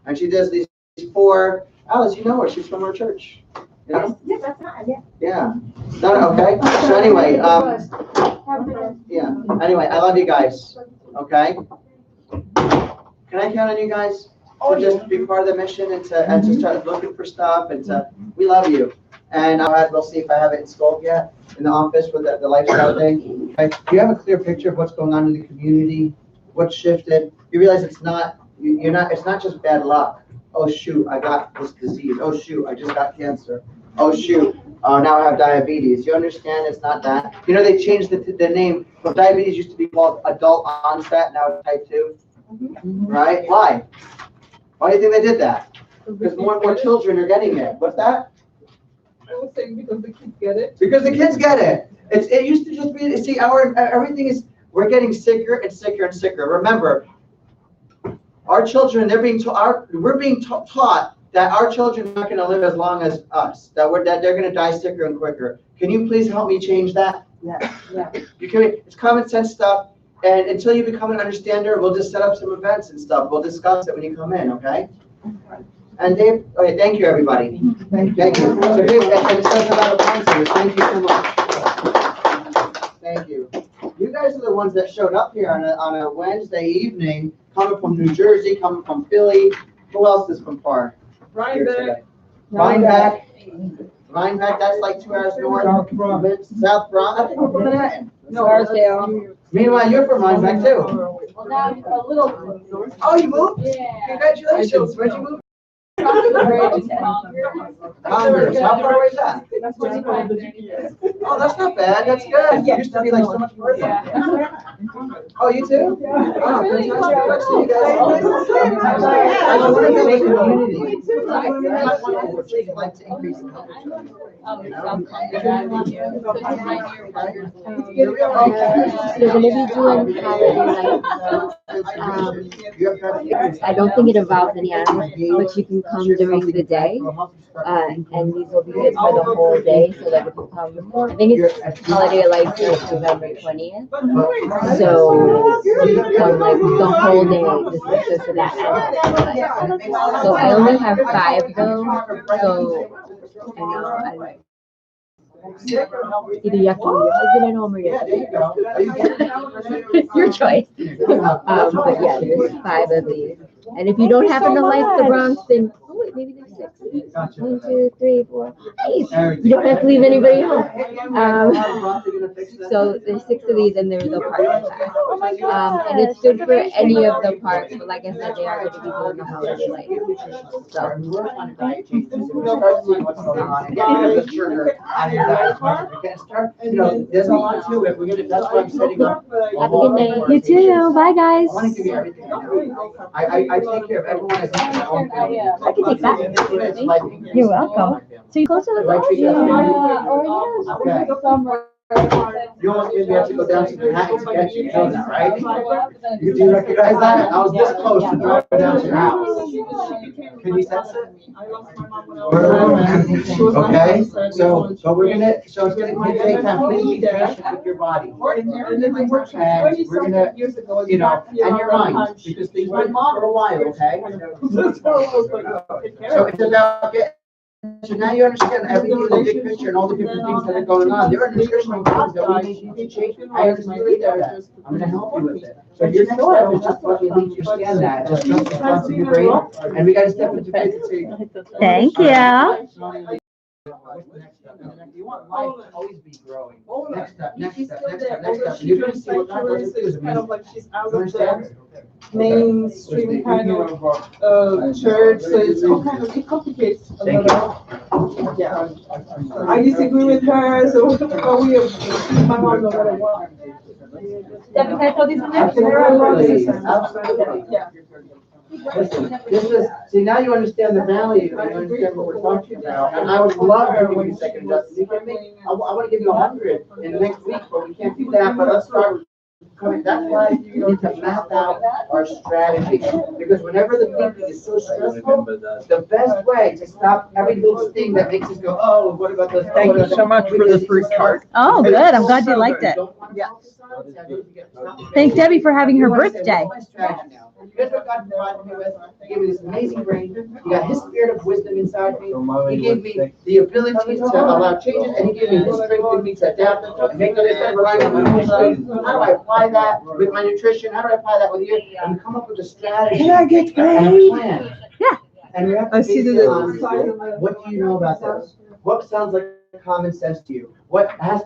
And she does these 4, Alice, you know her, she's from our church. You know? Yes, that's not, yeah. Yeah. No, okay. So anyway, yeah. Anyway, I love you guys. Okay? Can I count on you guys? To just be part of the mission and to start looking for stuff we love you. And we'll see if I have it installed yet in the office with the lifestyle thing. Okay. Do you have a clear picture of what's going on in the community? What's shifted? You realize it's not just bad luck. Oh shoot, I got this disease. Oh shoot, I just got cancer. Oh shoot, now I have diabetes. You understand it's not that. They changed the name. Well, diabetes used to be called adult onset, now it's type 2. Right? Why? Why do you think they did that? Because more and more children are getting it. What's that? I was saying because the kids get it. Because the kids get it. It used to just be, see, everything is, we're getting sicker and sicker and sicker. Remember, our children, we're being taught that our children are not going to live as long as us, that they're going to die sicker and quicker. Can you please help me change that? Yeah. It's common sense stuff. And until you become an understander, we'll just set up some events and stuff. We'll discuss it when you come in, okay? And Dave, okay, thank you, everybody. Thank you. So Dave, and it says about a sponsor. Thank you so much. Thank you. You guys are the ones that showed up here on a Wednesday evening, coming from New Jersey, coming from Philly. Who else is from far? Rhinebeck. Rhinebeck, that's like 2 hours north. South Bronx. South Bronx. I think we're from Manhattan. Scarsdale. Meanwhile, you're from Rhinebeck too. Well, now a little. Oh, you moved? Yeah. Congratulations. Where'd you move? Congress, how far away is that? That's 25 minutes. Oh, that's not bad, that's good. It used to be like so much further. Oh, you too? Oh, fantastic. See you guys. I want to make a community. I would like to increase the culture. They're gonna be doing holiday lights. I don't think it involves any animals, but you can come during the day. And these will be good for the whole day, so that if you come, I think it's holiday lights is November 20th. So you can come like the whole day, just for that aspect. So I only have 5 though, so I know either you have to leave your husband at home or you have to. It's your choice. But yeah, there's 5 of these. And if you don't happen to like the Bronx, then oh wait, maybe there's 6. 1, 2, 3, 4. Nice. You don't have to leave anybody home. So there's 6 of these, and there's a park inside. And it's good for any of the parks, but like I said, they are going to be doing the holiday lights. So. There's a lot to it. That's why I'm setting up. Have a good night. You too. Bye, guys. I want to give you everything. I take care of everyone as their own thing. I can take that. You're welcome. So you close to the Like, door? yeah. Okay. You almost made me have to go down to Manhattan to get you, you know that, right? You do recognize that? I was this close to driving down to your house. Can you sense it? Okay, so we're gonna, so it's gonna take time, please be patient with your body. And we're gonna, you know, and your mind, because things might for a while, okay? So it's about getting, so now you understand everything, the big picture and all the different things that are going on. There are nutritional things that we need to change. I understand that. I'm gonna help you with it. So your next step is just let me understand that. Just trust the thoughts of your brain, and we gotta step into faith and say. Thank you. You want life to always be growing. Next step, next step, next step, next step. You're gonna see what God wants to do is Kind of like she's out You of the understand? mainstream kind of church, so it's all kind of, it complicates a Thank little. Yeah. I disagree with her, so but we are, my mom no matter what. Debbie, can I throw these in there? Absolutely, absolutely. Yeah. Listen, this is, see, now you understand the value, and you understand what we're talking about, and I would love to give you a second justice, you give me, I wanna give you 100 in the next week, but we can't do that, but let's start with coming, that's why you need to map out our strategy, because whenever the thinking is so stressful, the best way to stop every little thing that makes us go, oh, what about this? Thank you so much for the fruit cart. Oh, good. I'm glad you liked it. Yeah. Thanks, Debbie, for having her birthday. Here's what God provided me with. He gave me this amazing brain. He got His spirit of wisdom inside me. He gave me the ability to allow changes, and He gave me the strength in me to adapt and make it. How do I apply that with my nutrition? How do I apply that with you? And come up with a strategy. Can I get And a paid? plan. Yeah. And we have to I base see it that on, what do you know about this? What sounds like common sense to you? What has to